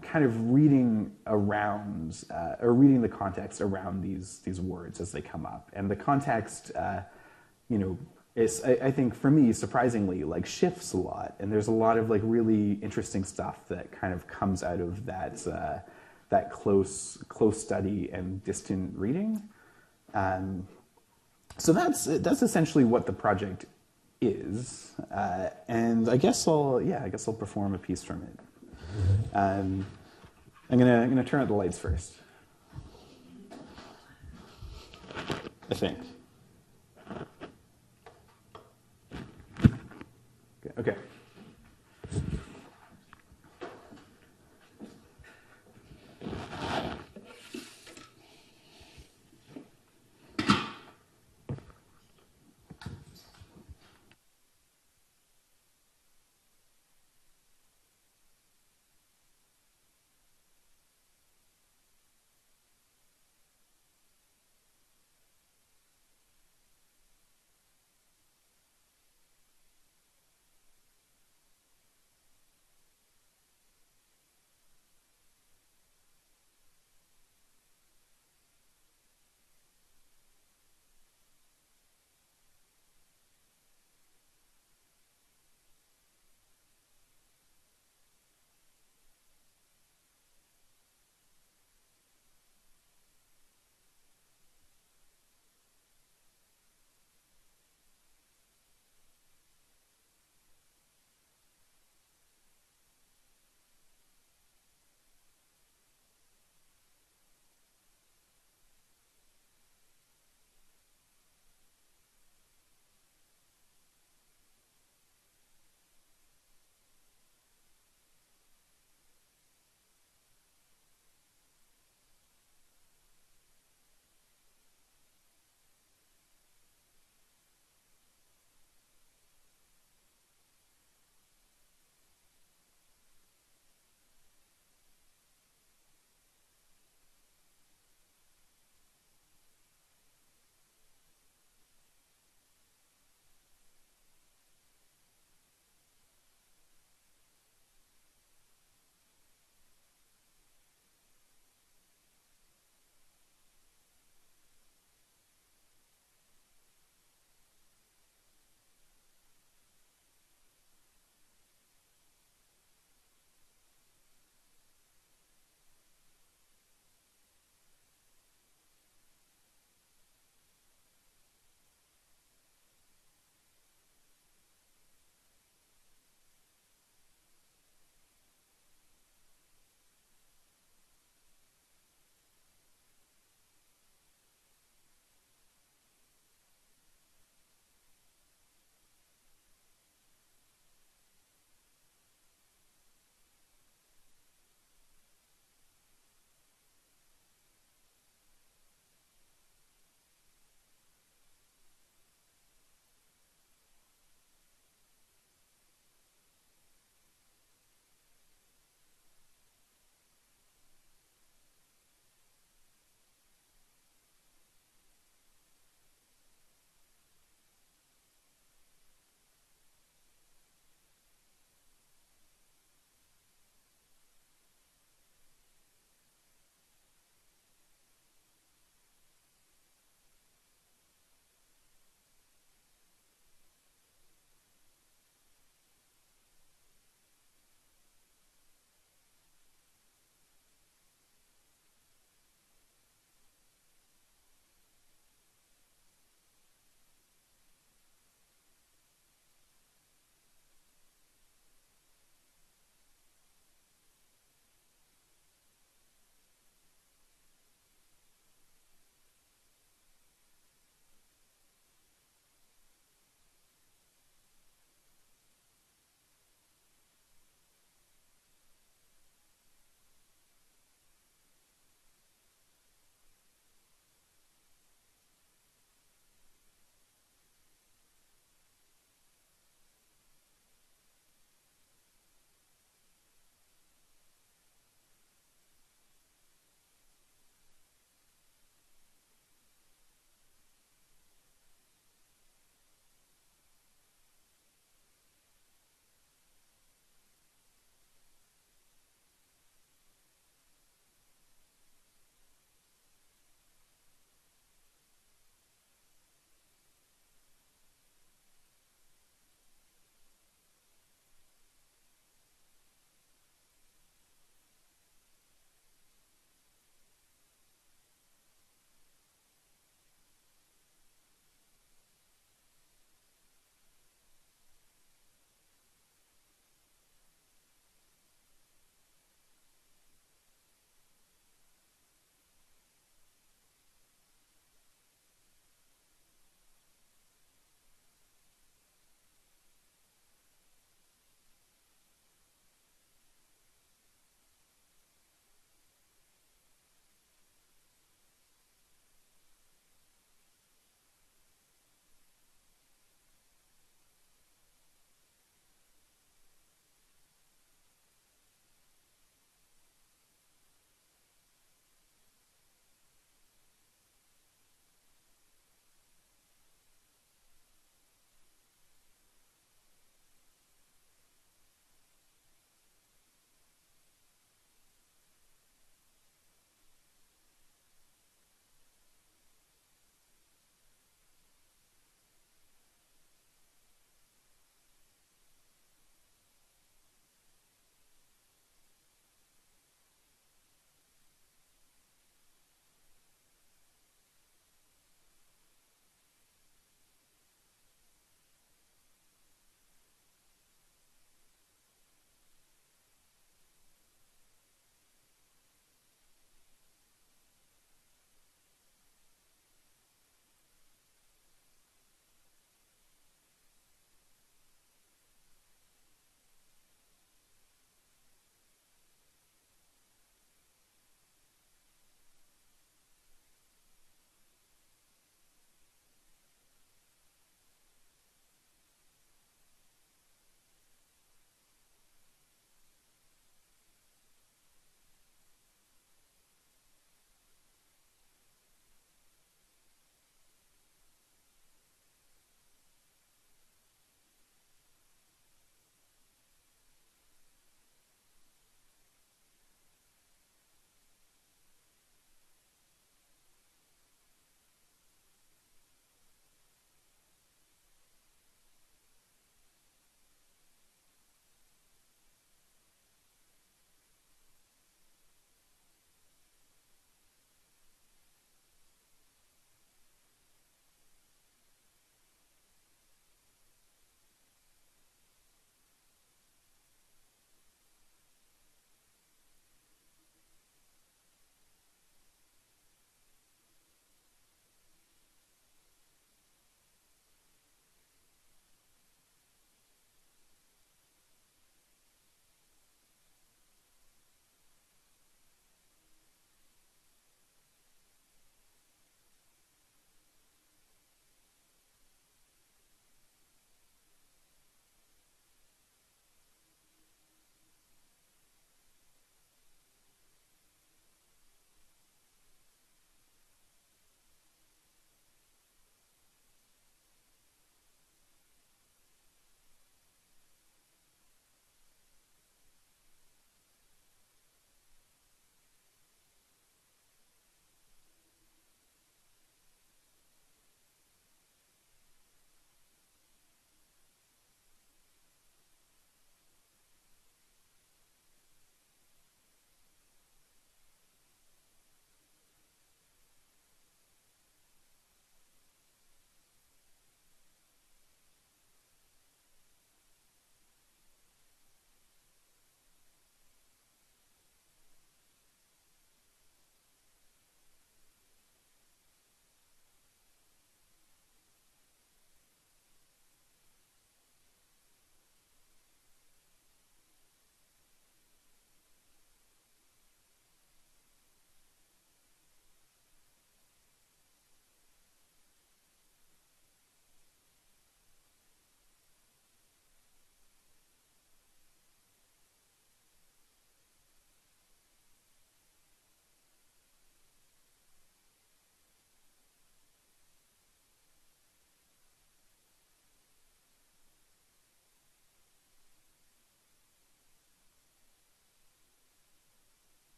kind of reading around, or reading the context around these words as they come up. And the context, is, I think for me, surprisingly, shifts a lot. And there's a lot of really interesting stuff that kind of comes out of that close study and distant reading. So that's essentially what the project is. And I guess I'll perform a piece from it. I'm gonna turn out the lights first, I think. Okay.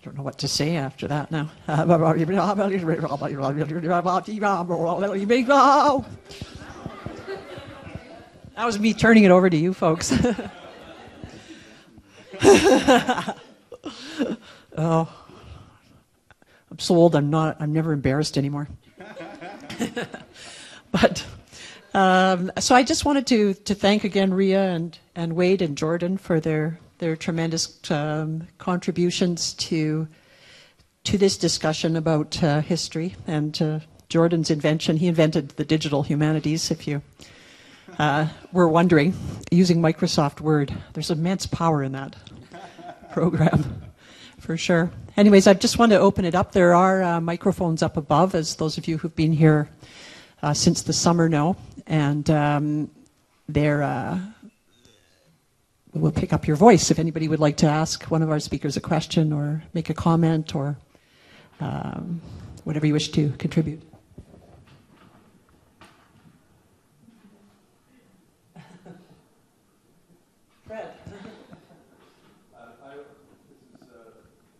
don't know what to say after that now. That was me turning it over to you folks. Oh, I'm so old. I'm never embarrassed anymore. But so I just wanted to thank again Rhea and Wayde and Jordan for their tremendous contributions to this discussion about history and Jordan's invention. He invented the digital humanities, if you were wondering, using Microsoft Word. There's immense power in that program, for sure. Anyways, I just want to open it up. There are microphones up above, as those of you who've been here since the summer know, and we'll pick up your voice if anybody would like to ask one of our speakers a question or make a comment or whatever you wish to contribute. Fred. This is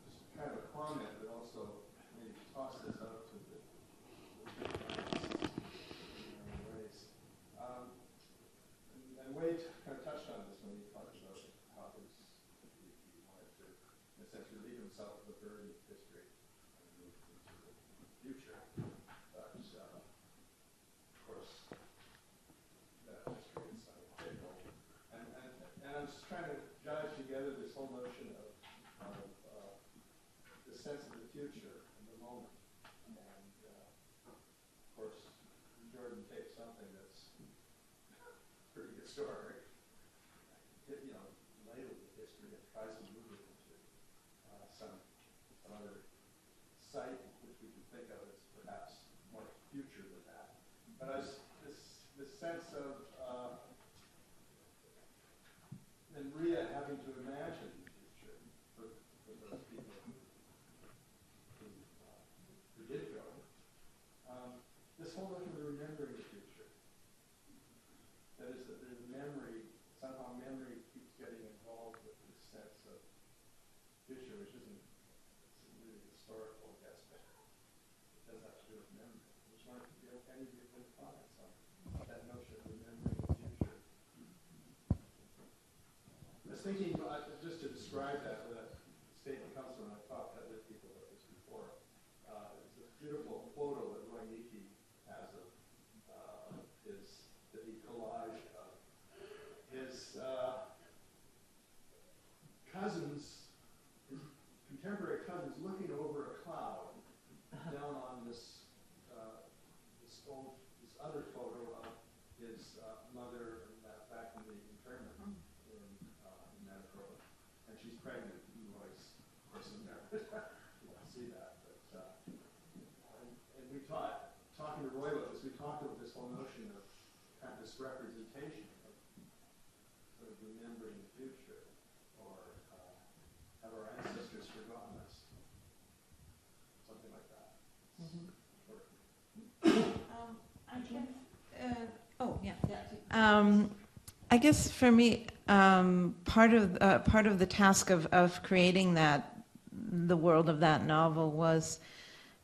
just kind of a comment, but also maybe toss this out to the ways. And Wayde kind of touched on this when he talked about how he wanted to essentially leave himself with the burden of history and move into the future. But of course, that history is unstable. And I'm just trying to jive together this whole notion of the sense of the future and the moment. And of course, Jordan takes something that's pretty historic, labeled with history, and tries to move it into some other site which we can think of as perhaps more future than that. But this sense of and Rhea having to imagine the future for those people who did go. This whole notion of remembering the future. That is, that the memory, somehow memory keeps getting involved with this sense of future, which isn't really historical, I guess, but it does have to do with memory. I just wanted to give any of you any comments on that notion of remembering the future. I was thinking, just to describe that, the statement comes from, I've talked to other people about this before. It's a beautiful photo that Wayde has of the collage of his cousins, his contemporary cousins, looking over a cloud down on this other photo of his mother back in the internment in Manitoba, and she's pregnant. Roy's, of course, in there. You don't see that, but and we talking to Roy about this. We talked about this whole notion of kind of this representation of sort of remembering the future, or have our ancestors forgotten us, something like that. Mm-hmm. I guess for me, part of the task of creating the world of that novel was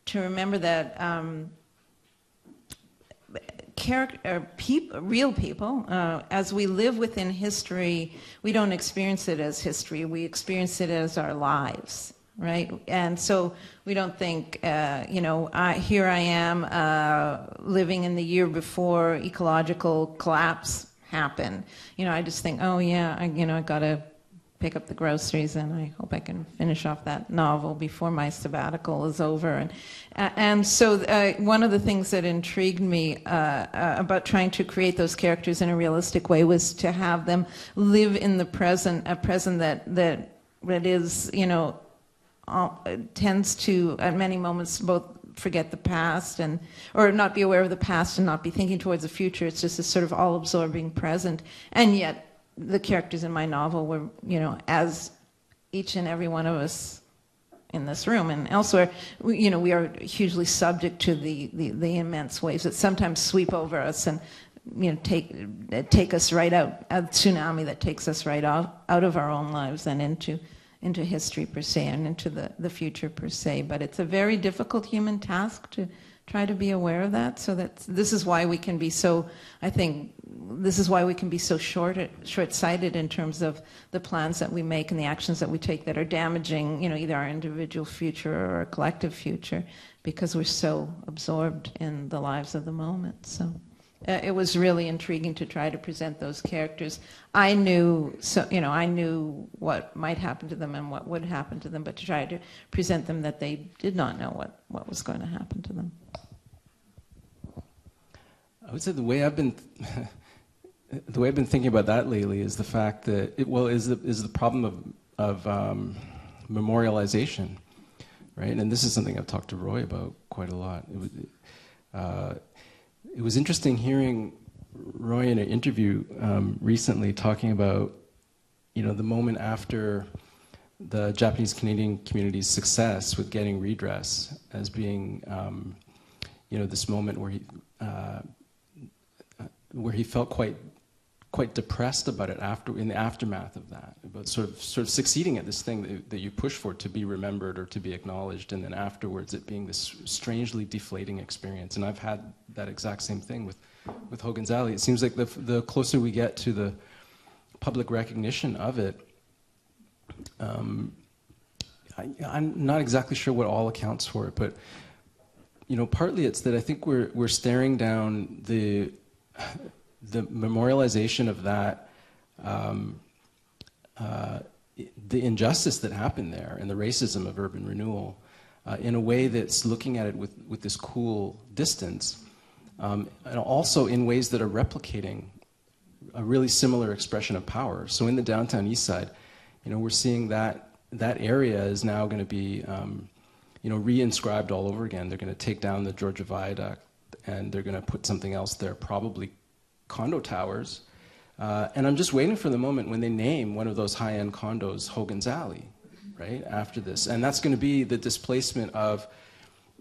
to remember that real people, as we live within history, we don't experience it as history. We experience it as our lives. Right, and so we don't think, here I am living in the year before ecological collapse happened. I just think, oh yeah, I got to pick up the groceries, and I hope I can finish off that novel before my sabbatical is over. And so one of the things that intrigued me about trying to create those characters in a realistic way was to have them live in the present, a present that is, tends to, at many moments, both forget the past or not be aware of the past and not be thinking towards the future. It's just this sort of all-absorbing present. And yet, the characters in my novel were, as each and every one of us in this room and elsewhere, we are hugely subject to the immense waves that sometimes sweep over us and, take us right out, a tsunami that takes us right out of our own lives and into history per se and into the future per se. But it's a very difficult human task to try to be aware of that. So this is why we can be so, I think, this is why we can be so short-sighted in terms of the plans that we make and the actions that we take that are damaging, either our individual future or our collective future, because we're so absorbed in the lives of the moment. So it was really intriguing to try to present those characters. I knew what might happen to them and what would happen to them, but to try to present them that they did not know what was going to happen to them. I would say the way I've been thinking about that lately is the fact that is the problem of memorialization, right? And this is something I've talked to Roy about quite a lot. It was interesting hearing Roy in an interview recently talking about, the moment after the Japanese Canadian community's success with getting redress as being, this moment where he felt quite depressed about it in the aftermath of that, about sort of succeeding at this thing that you push for to be remembered or to be acknowledged, and then afterwards it being this strangely deflating experience. And I've had that exact same thing with Hogan's Alley. It seems like the closer we get to the public recognition of it, I'm not exactly sure what all accounts for it, but partly it's that I think we're staring down the memorialization of that, the injustice that happened there and the racism of urban renewal in a way that's looking at it with this cool distance, and also in ways that are replicating a really similar expression of power. So in the downtown east side, we're seeing that area is now going to be re-inscribed all over again. They're going to take down the Georgia Viaduct and they're going to put something else there, probably condo towers. And I'm just waiting for the moment when they name one of those high-end condos Hogan's Alley, right, after this. And that's going to be the displacement of,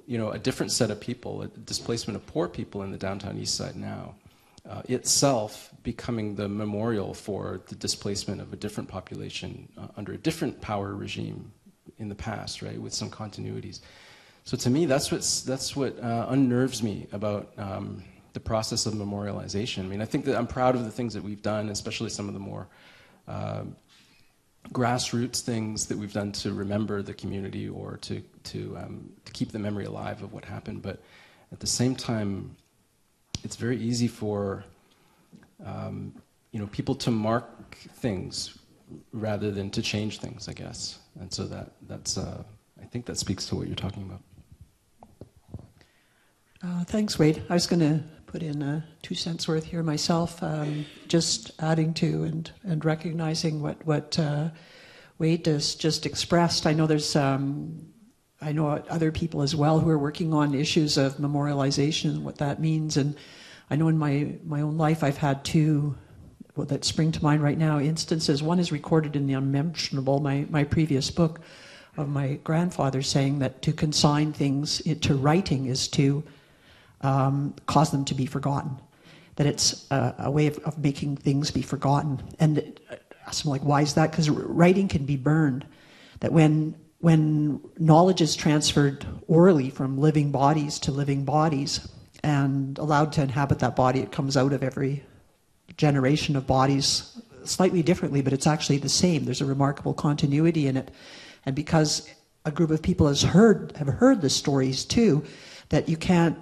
a different set of people, a displacement of poor people in the downtown east side now, itself becoming the memorial for the displacement of a different population under a different power regime in the past, right, with some continuities. So to me, that's what unnerves me about the process of memorialization. I mean, I think that I'm proud of the things that we've done, especially some of the more grassroots things that we've done to remember the community or to keep the memory alive of what happened. But at the same time, it's very easy for people to mark things rather than to change things, I guess. And so that's I think that speaks to what you're talking about. Thanks, Wayde. I was going to put in 2 cents worth here myself, just adding to and recognizing what Wayde has just expressed. I know there's I know other people as well who are working on issues of memorialization and what that means. And I know in my own life I've had 2 that spring to mind right now instances. One is recorded in The Unmentionable, my previous book, of my grandfather saying that to consign things to writing is to cause them to be forgotten, that it's a way of making things be forgotten. And I asked him, like, why is that? Because writing can be burned, that when knowledge is transferred orally from living bodies to living bodies and allowed to inhabit that body, it comes out of every generation of bodies slightly differently, but it's actually the same. There's a remarkable continuity in it. And because a group of people have heard the stories too, that you can't,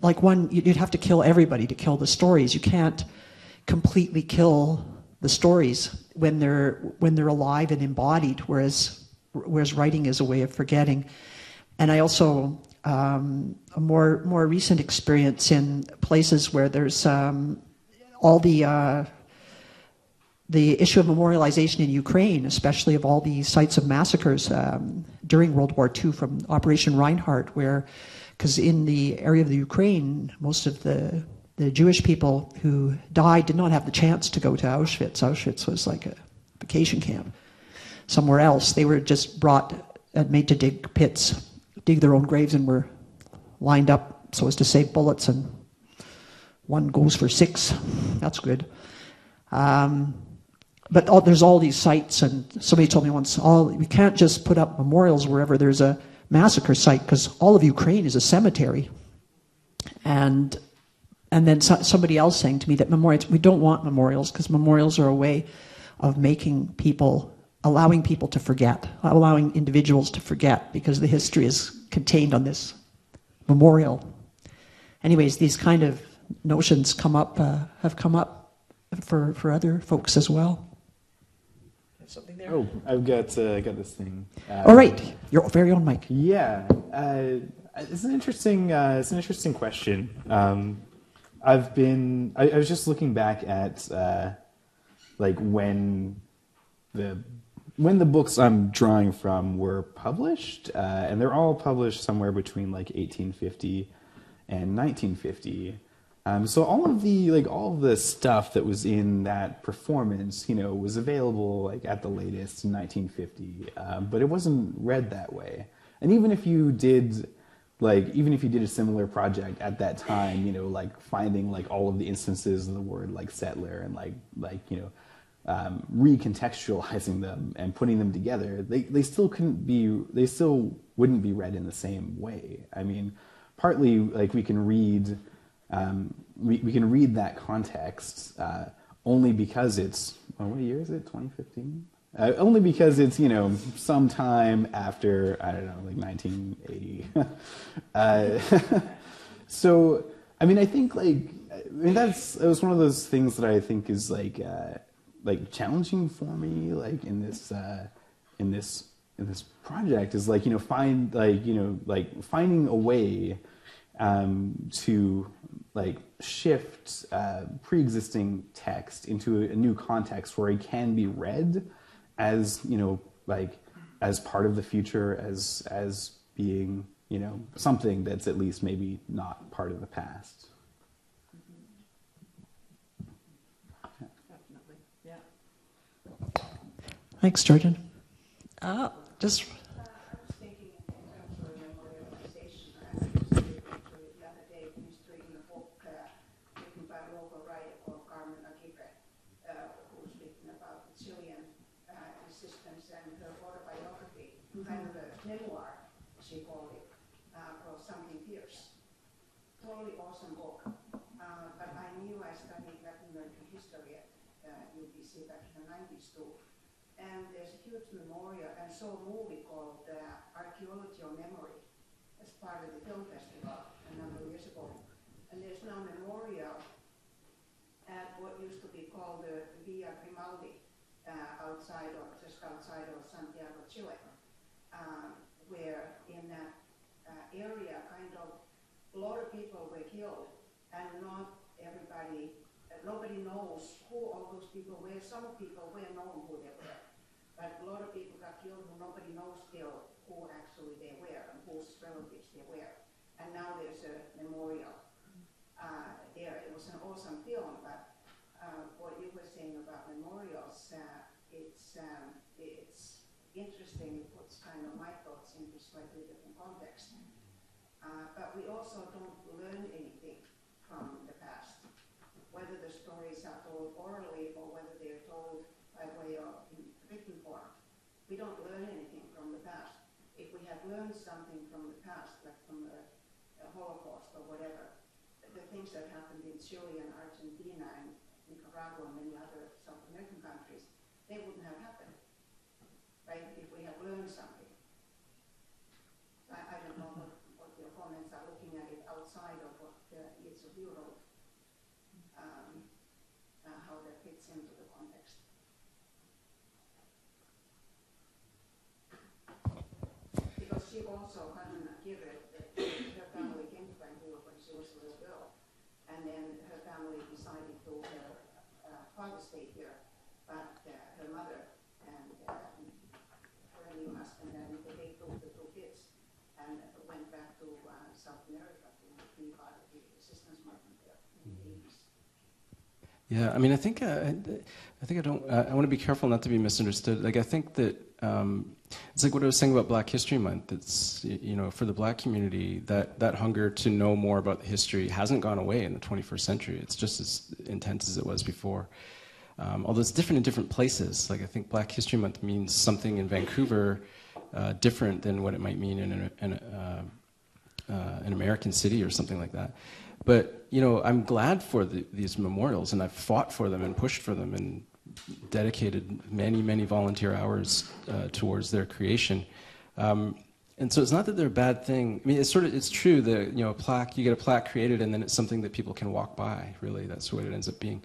like you'd have to kill everybody to kill the stories. You can't completely kill the stories when they're alive and embodied, whereas writing is a way of forgetting. And I also a more recent experience in places where there's all the issue of memorialization in Ukraine, especially of all the sites of massacres during World War II from Operation Reinhardt, because in the area of the Ukraine, most of the Jewish people who died did not have the chance to go to Auschwitz. Auschwitz was like a vacation camp somewhere else. They were just brought and made to dig pits, dig their own graves, and were lined up so as to save bullets, and one goes for 6. That's good. but there's all these sites, and somebody told me once, we can't just put up memorials wherever there's a massacre site, because all of Ukraine is a cemetery. And then somebody else saying to me that we don't want memorials, because memorials are a way of allowing people to forget, allowing individuals to forget, because the history is contained on this memorial. Anyways, these kind of notions have come up for other folks as well. Something there? Oh, I've got this thing. All right, your very own mic. Yeah, it's an interesting question. I was just looking back at like when the books I'm drawing from were published, and they're all published somewhere between like 1850 and 1950. So all of the stuff that was in that performance, was available like at the latest in 1950, but it wasn't read that way. And even if you did a similar project at that time, like finding like all of the instances of the word like settler and recontextualizing them and putting them together, they still wouldn't be read in the same way. I mean, partly like we can read that context only because it's, what year is it? 2015? Only because it's, sometime after, I don't know, like 1980. So, I mean, I think that was one of those things that I think is like challenging for me, like in this project, is finding a way to shift pre-existing text into a new context where it can be read as as part of the future, as being something that's at least maybe not part of the past. Definitely, yeah. Thanks, Jordan. Just. Kind of a memoir, she called it, called Something Fierce. Totally awesome book. But I knew I studied Latin American history at UBC back in the 90s too. And there's a huge memorial, and saw a movie called Archaeology or Memory as part of the film festival a number of years ago. And there's now a memorial at what used to be called the Via Grimaldi, just outside of Santiago, Chile. Where in that area, a lot of people were killed, and nobody knows who all those people were. Some people were known who they were, but a lot of people got killed who nobody knows still who actually they were and whose relatives they were. And now there's a memorial there. It was an awesome film, but what you were saying about memorials, it's interesting. It puts kind of my thoughts into slightly different context. But we also don't learn anything from the past, whether the stories are told orally or whether they're told by way of in written form. We don't learn anything from the past. If we had learned something from the past, like from the Holocaust or whatever, the things that happened in Chile and Argentina and Nicaragua and many other South American countries, they wouldn't have happened. Right, if we have learned something. I don't know what your comments are looking at it outside of what each of you wrote, how that fits into the context. Because she also, Hannah Kirre, her family came to Vancouver when she was a little girl, and then her family decided to, her father stayed here, but her mother and new husband, and they took the two kids and went back to South America to be part of the resistance movement there in the 80s. Yeah, I mean, I want to be careful not to be misunderstood. Like, I think that it's like what I was saying about Black History Month. It's, for the Black community, that hunger to know more about the history hasn't gone away in the 21st century. It's just as intense as it was before. Although it's different in different places. Like I think Black History Month means something in Vancouver different than what it might mean in an American city or something like that. But you know, I'm glad for these memorials, and I've fought for them and pushed for them and dedicated many, many volunteer hours towards their creation. And so it's not that they're a bad thing. I mean, it's true that, you know, you get a plaque created and then it's something that people can walk by, really. That's what it ends up being.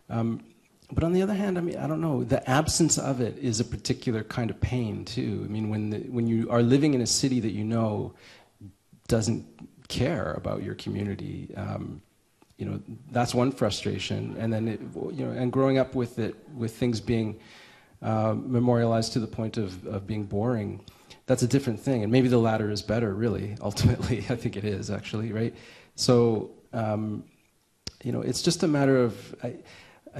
But on the other hand, I mean, I don't know, the absence of it is a particular kind of pain too. I mean, when you are living in a city that you know doesn't care about your community, you know, that's one frustration. And then, you know, and growing up with things being memorialized to the point of being boring, that's a different thing. And maybe the latter is better, really, ultimately. I think it is, actually, right? So, you know, it's just a matter of, I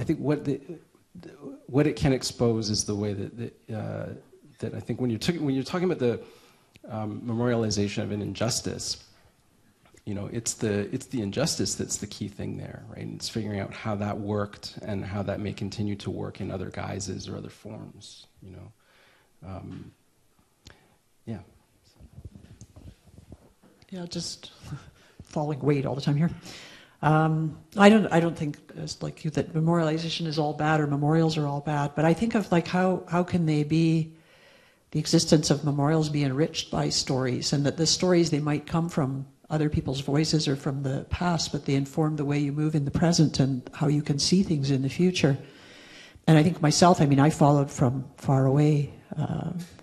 think what it can expose is the way that I think when you're talking about the memorialization of an injustice, you know, it's the injustice that's the key thing there, right? And it's figuring out how that worked and how that may continue to work in other guises or other forms, you know. Yeah. Yeah, just following Wayde all the time here. I don't think, as like you, that memorialization is all bad or memorials are all bad, but I think of like how can they be, the existence of memorials be enriched by stories, and that the stories, they might come from other people's voices or from the past, but they inform the way you move in the present and how you can see things in the future. And I think myself, I mean, I followed from far away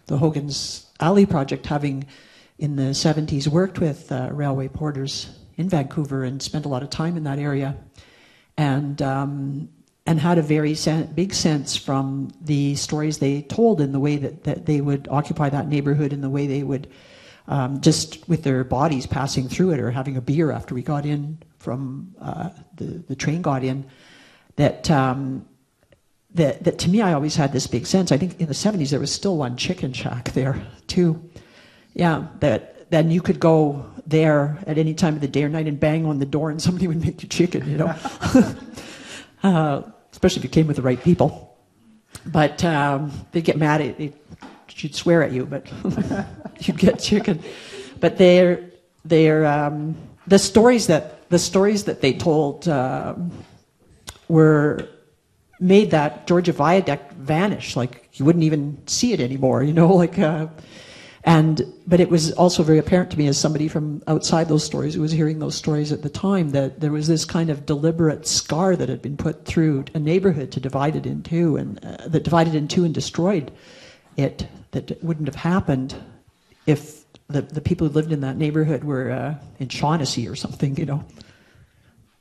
the Hogan's Alley project, having in the 70s worked with railway porters in Vancouver and spent a lot of time in that area, and had a very big sense from the stories they told in the way that they would occupy that neighborhood, in the way they would just with their bodies passing through it or having a beer after we got in from the train got in, that to me, I always had this big sense. I think in the 70s there was still one chicken shack there too. Yeah, that then you could go there at any time of the day or night and bang on the door and somebody would make you chicken, you know. Especially if you came with the right people. But they'd get mad at you. She'd swear at you, but you'd get chicken. But the stories that they told made that Georgia Viaduct vanish. Like you wouldn't even see it anymore, you know. Like, but it was also very apparent to me as somebody from outside those stories who was hearing those stories at the time that there was this kind of deliberate scar that had been put through a neighborhood to divide it in two, and that divided in two and destroyed it. That wouldn't have happened if the people who lived in that neighborhood were in Shaughnessy or something, you know.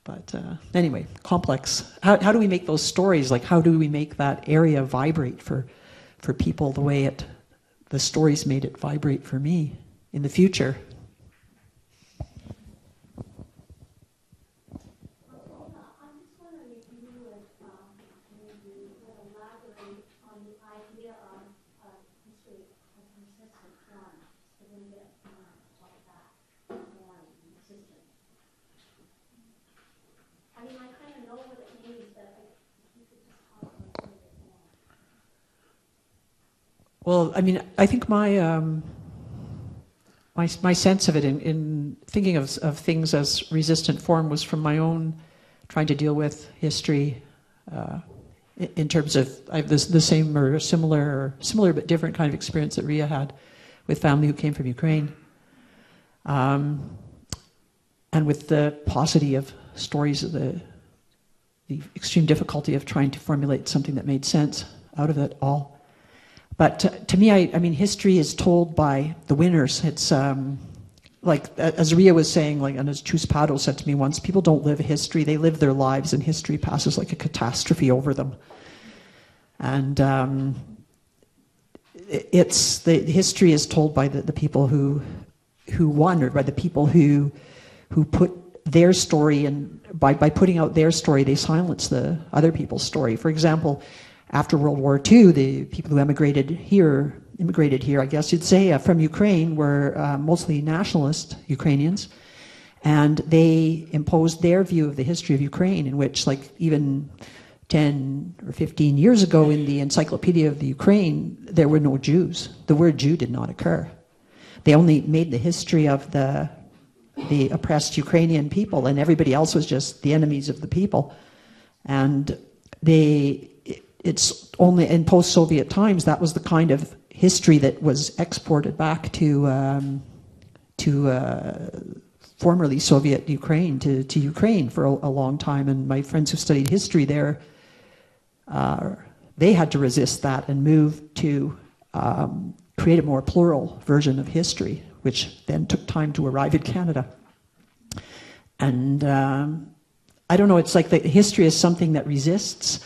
But anyway, complex. How do we make those stories, like how do we make that area vibrate for people the way the stories made it vibrate for me in the future? Well, I mean, I think my sense of it in thinking of things as resistant form was from my own trying to deal with history in terms of I have the same or similar but different kind of experience that Rhea had with family who came from Ukraine, and with the paucity of stories of the extreme difficulty of trying to formulate something that made sense out of it all. But to me, I mean, history is told by the winners. It's like, as Rhea was saying, like, and as Chus Pado said to me once, people don't live history, they live their lives, and history passes like a catastrophe over them. And the history is told by the people who won, or by the people who put their story, and by putting out their story, they silence the other people's story. For example, after World War II, the people who immigrated here, I guess you'd say, from Ukraine were mostly nationalist Ukrainians, and they imposed their view of the history of Ukraine, in which, like, even 10 or 15 years ago in the Encyclopedia of the Ukraine, there were no Jews. The word Jew did not occur. They only made the history of the oppressed Ukrainian people, and everybody else was just the enemies of the people. And it's only in post-Soviet times that was the kind of history that was exported back to formerly Soviet Ukraine, to Ukraine for a long time. And my friends who studied history there, they had to resist that and move to create a more plural version of history, which then took time to arrive in Canada. And I don't know, it's like that history is something that resists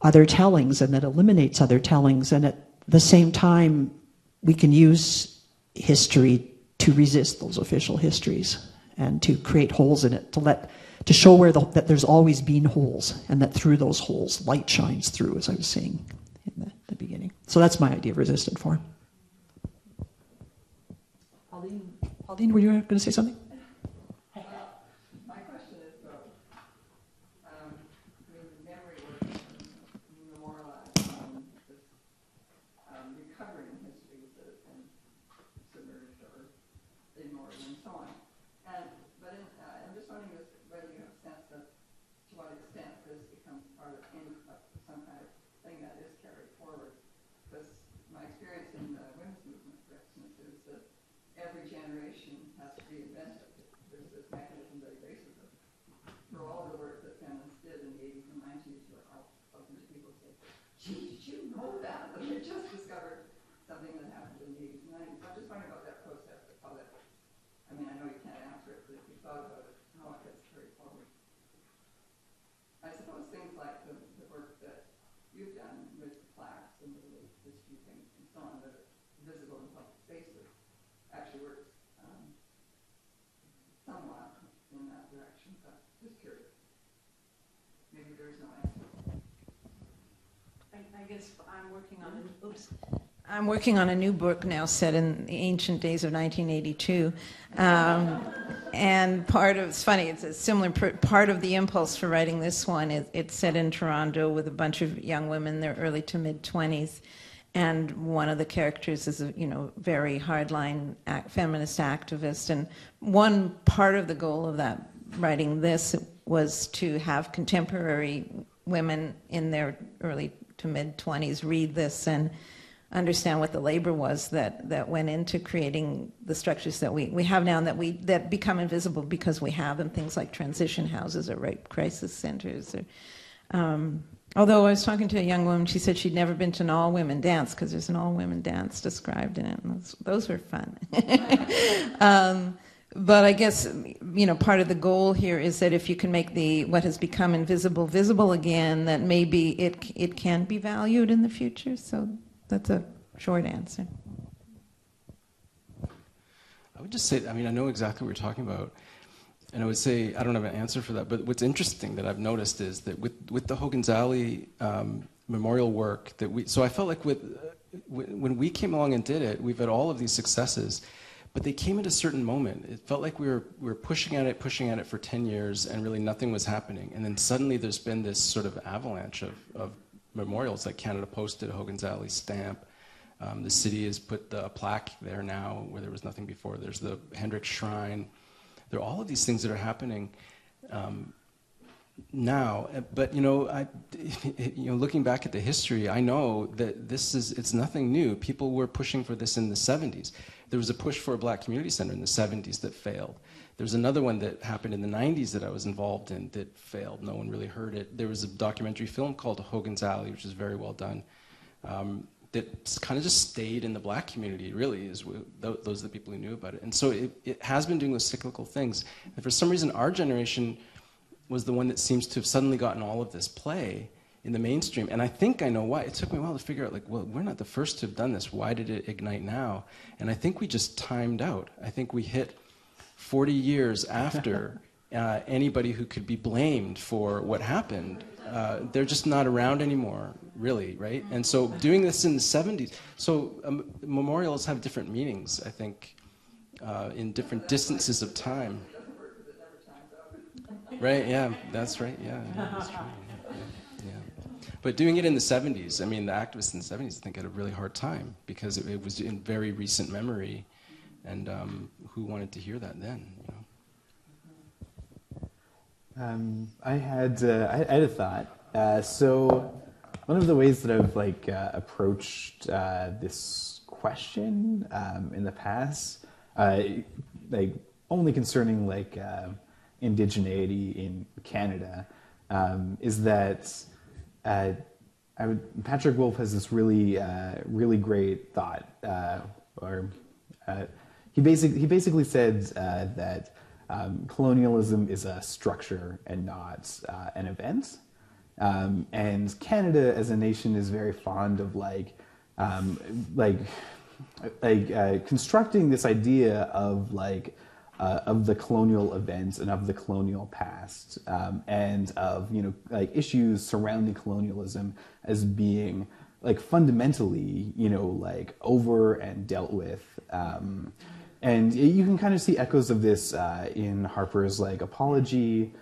other tellings and that eliminates other tellings, and at the same time we can use history to resist those official histories and to create holes in it, to show where that there's always been holes, and that through those holes light shines through, as I was saying in the beginning. So that's my idea of resistant form. Pauline, were you going to say something? My question is about memory work memorialized this recovering histories that have been submerged or ignored and so on. But I'm just wondering whether you have a sense of to what extent this becomes part of some kind of thing that is carried forward. Because my experience in the women's movement, for instance, is that every generation has to reinvent it. There's this mechanism that erases it. For all the work that feminists did in the 80s and 90s, where often people say, gee, did you know that? But you just discovered something that happened in the 80s and 90s. I'm just wondering about that process, how that, I mean, I know you can't answer it, but if you thought about it, how it gets carried forward. I suppose things like the work that you've done with the plaques and the history things and so on that are visible in public spaces actually works somewhat in that direction, but just curious. Maybe there's no answer. I guess I'm working on a new book now set in the ancient days of 1982. And it's funny, it's a similar part of the impulse for writing this one. It's set in Toronto with a bunch of young women, they're early to mid-20s. And one of the characters is a very hardline feminist activist. And one part of the goal of that writing this was to have contemporary women in their early to mid-20s read this and understand what the labor was that went into creating the structures that we have now and that become invisible because we have them, things like transition houses or rape crisis centers. Although I was talking to a young woman, she said she'd never been to an all-women dance because there's an all-women dance described in it, and those were fun. But I guess, part of the goal here is that if you can make what has become invisible visible again, that maybe it can be valued in the future. So that's a short answer. I would just say, I know exactly what you're talking about. And I would say, I don't have an answer for that, but what's interesting that I've noticed is that with the Hogan's Alley memorial work, so I felt like when we came along and did it, we've had all of these successes, but they came at a certain moment. It felt like we were pushing at it for 10 years, and really nothing was happening. And then suddenly there's been this sort of avalanche of memorials, like Canada posted a Hogan's Alley stamp. The city has put a plaque there now where there was nothing before. There's the Hendricks Shrine. There are all of these things that are happening now. But looking back at the history, I know that it's nothing new. People were pushing for this in the 70s. There was a push for a black community center in the 70s that failed. There was another one that happened in the 90s that I was involved in that failed. No one really heard it. There was a documentary film called Hogan's Alley, which is very well done. That kind of just stayed in the black community, really, those are the people who knew about it. And so it has been doing those cyclical things. And for some reason, our generation was the one that seems to have suddenly gotten all of this play in the mainstream. And I think I know why. It took me a while to figure out, we're not the first to have done this. Why did it ignite now? And I think we just timed out. I think we hit 40 years after anybody who could be blamed for what happened. They're just not around anymore, really, right? And so doing this in the 70s, so memorials have different meanings, I think, in different distances of time. Right, yeah, that's right, yeah, that's true. Yeah. But doing it in the 70s, I mean, the activists in the 70s, I think, had a really hard time because it was in very recent memory, and who wanted to hear that then? You know? I had a thought. So one of the ways that I've approached this question in the past, like only concerning indigeneity in Canada, is that Patrick Wolf has this really great thought, he basically said that colonialism is a structure and not an event, and Canada as a nation is very fond of constructing this idea of the colonial events and of the colonial past, and of issues surrounding colonialism as being fundamentally over and dealt with, and you can kind of see echoes of this in Harper's apology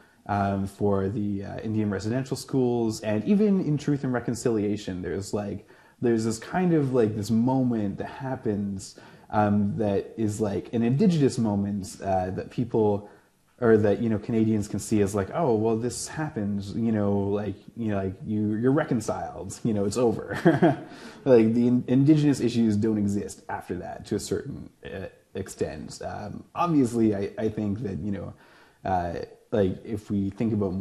for the Indian residential schools, and even in Truth and Reconciliation. There's this kind of this moment that happens that is an indigenous moment that people, or that Canadians can see as oh, well, this happens, you're reconciled, it's over. The indigenous issues don't exist after that to a certain extent. Obviously, I think that if we think about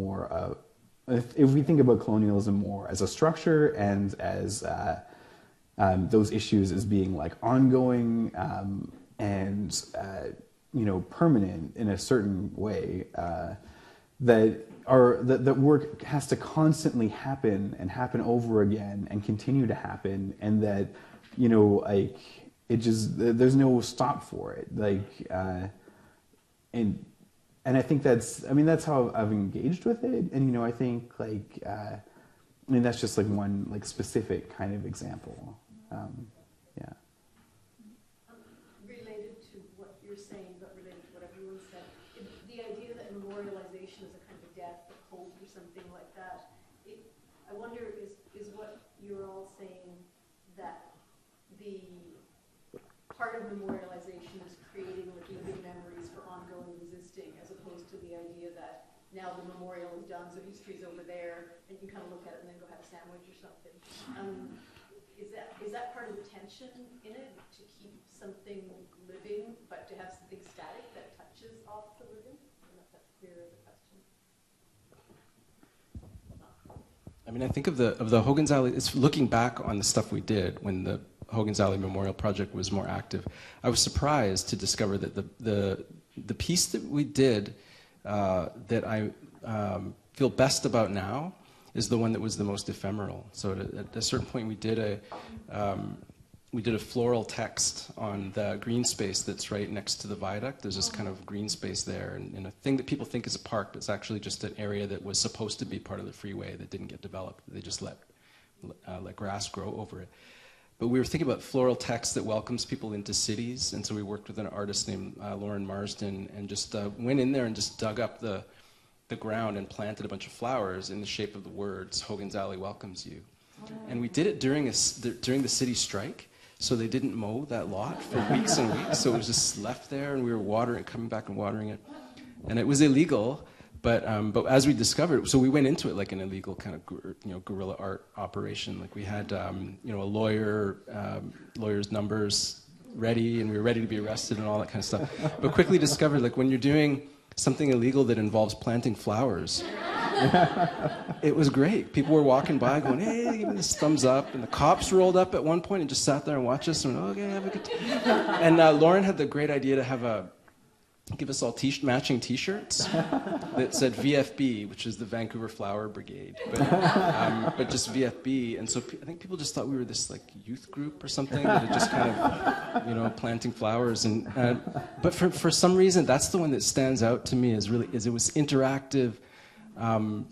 if we think about colonialism more as a structure and as those issues as being ongoing and permanent in a certain way, that work has to constantly happen and happen over again and continue to happen, and that there's no stop for it. And I think that's how I've engaged with it, and I think that's just one specific kind of example. Yeah. Related to what you're saying, but related to what everyone said, the idea that memorialization is a kind of a death, a cult, or something like that. I wonder, is what you're all saying that the part of memorialization is creating living memories for ongoing existing, as opposed to the idea that now the memorial is done, so history's over there, and you can kind of look at it and then go have a sandwich or something. Is that part of the tension in it, to keep something living, but to have something static that touches off the living? I don't know if that's clear as a question. I mean, I think of the Hogan's Alley, it's looking back on the stuff we did when the Hogan's Alley Memorial Project was more active. I was surprised to discover that the piece that we did that I feel best about now is the one that was the most ephemeral. So at a certain point, we did a floral text on the green space that's right next to the viaduct. There's this kind of green space there, and a thing that people think is a park, but it's actually just an area that was supposed to be part of the freeway that didn't get developed. They just let grass grow over it. But we were thinking about floral text that welcomes people into cities, and so we worked with an artist named Lauren Marsden, and just went in there and just dug up the ground and planted a bunch of flowers in the shape of the words, "Hogan's Alley welcomes you." And we did it during the city strike, so they didn't mow that lot for weeks and weeks, so it was just left there, and we were coming back and watering it. And it was illegal, but as we discovered, so we went into it like an illegal kind of guerrilla art operation. Like we had a lawyer's numbers ready, and we were ready to be arrested and all that kind of stuff. But quickly discovered, like, when you're doing something illegal that involves planting flowers, it was great. People were walking by going, "Hey, give me this thumbs up." And the cops rolled up at one point and just sat there and watched us and went, "Okay, have a good time." And Lauren had the great idea to give us all matching T-shirts that said VFB, which is the Vancouver Flower Brigade, but just VFB. And so I think people just thought we were this youth group or something that had just kind of, planting flowers. And but for some reason, that's the one that stands out to me as it was interactive, and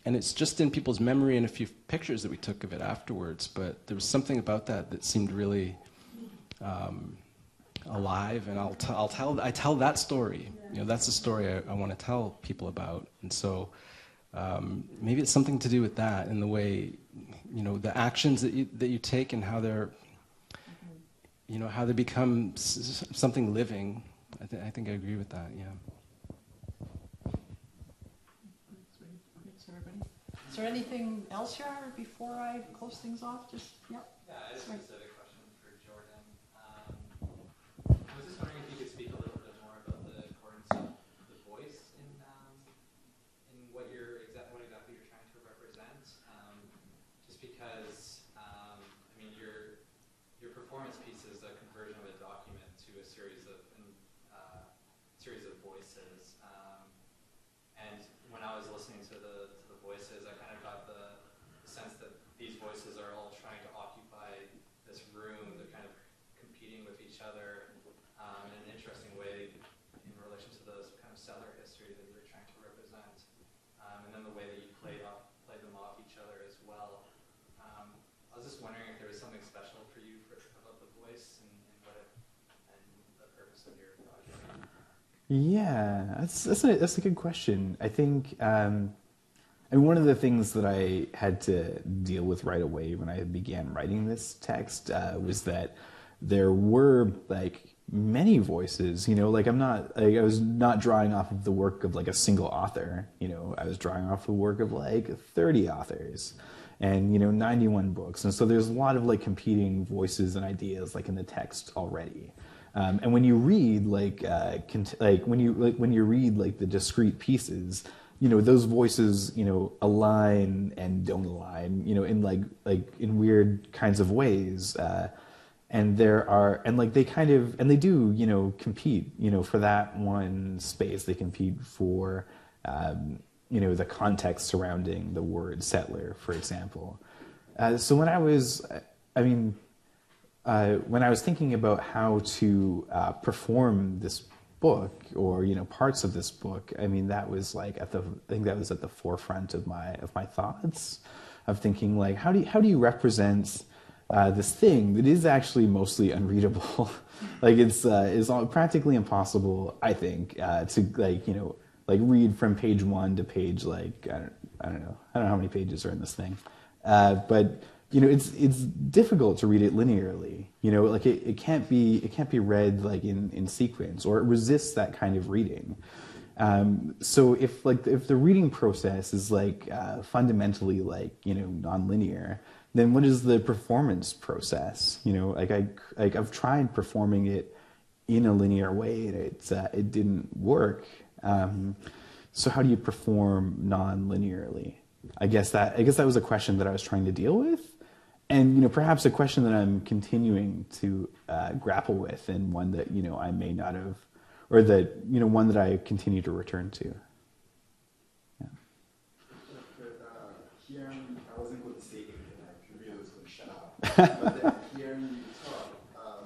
it's just in people's memory and a few pictures that we took of it afterwards. But there was something about that seemed really alive, and I tell that story. That's the story I want to tell people about. And so maybe it's something to do with that and the way, the actions that you take and how they're, how they become something living. I think I agree with that. Yeah. Is there anything else here before I close things off? Yeah, I have a specific question for Jordan. I was just wondering if you could speak a little bit more about the importance of the voice in what exactly you're trying to represent. Just because, your performance piece is a conversion of a document to a series of voices. And when I was listening to the voices, I kind of got the sense that these voices are all trying to occupy this room. They're kind of competing with each other in an interesting way in relation to the kind of cellar history that you were trying to represent, and then the way that you played them off each other as well. I was just wondering if there was something special for you about the voice and the purpose of your project. Yeah, that's a good question. I think. And one of the things that I had to deal with right away when I began writing this text was that there were many voices. I was not drawing off of the work of a single author. I was drawing off the work of 30 authors, and 91 books. And so there's a lot of competing voices and ideas in the text already. And when you read when you read the discrete pieces, those voices, align and don't align, in weird kinds of ways. And they do, compete, for that one space. They compete for, the context surrounding the word settler, for example. So when I was thinking about how to perform this book, or parts of this book, that was at the forefront of my thoughts, of thinking how do you represent this thing that is actually mostly unreadable. It's practically impossible, I think, to read from page 1 to page I don't know how many pages are in this thing, but it's difficult to read it linearly. It can't be read in sequence, or it resists that kind of reading. So if the reading process is fundamentally nonlinear, then what is the performance process? I've tried performing it in a linear way, and it didn't work. So how do you perform non-linearly? I guess that was a question that I was trying to deal with. And perhaps a question that I'm continuing to grapple with, and one that I may not have, or that one that I continue to return to. Yeah. Hearing, I wasn't going to say anything. I really was going to shut up. But then hearing you talk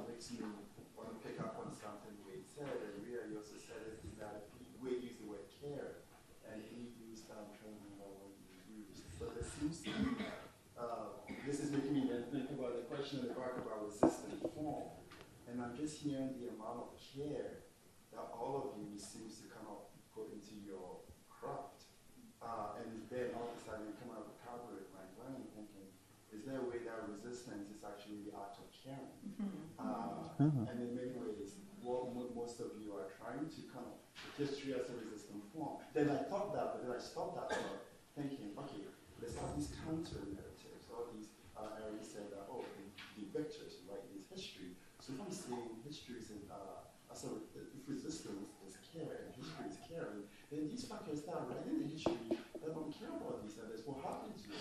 makes me want to pick up on something Wayde said, and Rhea, you also said it, is that Wayde used the word care, and he used training about what you used. But there seems to be this is making me then think about the question in the back about resistant form. And I'm just hearing the amount of care that all of you seems to kind of put into your craft. And then all of a sudden you come out with vocabulary in my brain thinking, is there a way that resistance is actually the act of caring? And in many ways, what most of you are trying to kind of, history as a resistant form. Then I thought that, but then I stopped that thought, thinking, okay, let's have these counter narratives, all these areas said that, the victors write this history. So if I'm saying history is if resistance is care and history is caring, then these factors that are writing the history that don't care about these others will happen to you.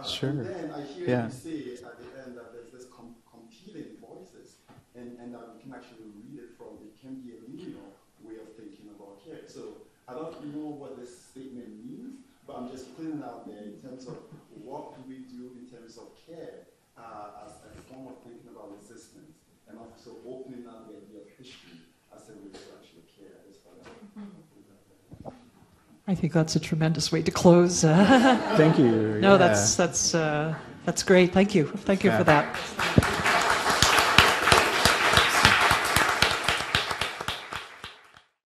Sure. And then I hear you say at the end that there's this competing voices, and that we can actually read it from, it can be a linear way of thinking about care. So I don't know what this statement means, but I'm just putting it out there in terms of what do we do in terms of care as a form of thinking about resistance, and also opening up the idea of history as a way to actually care. I think that's a tremendous way to close. Thank you. No, that's great. Thank you for that.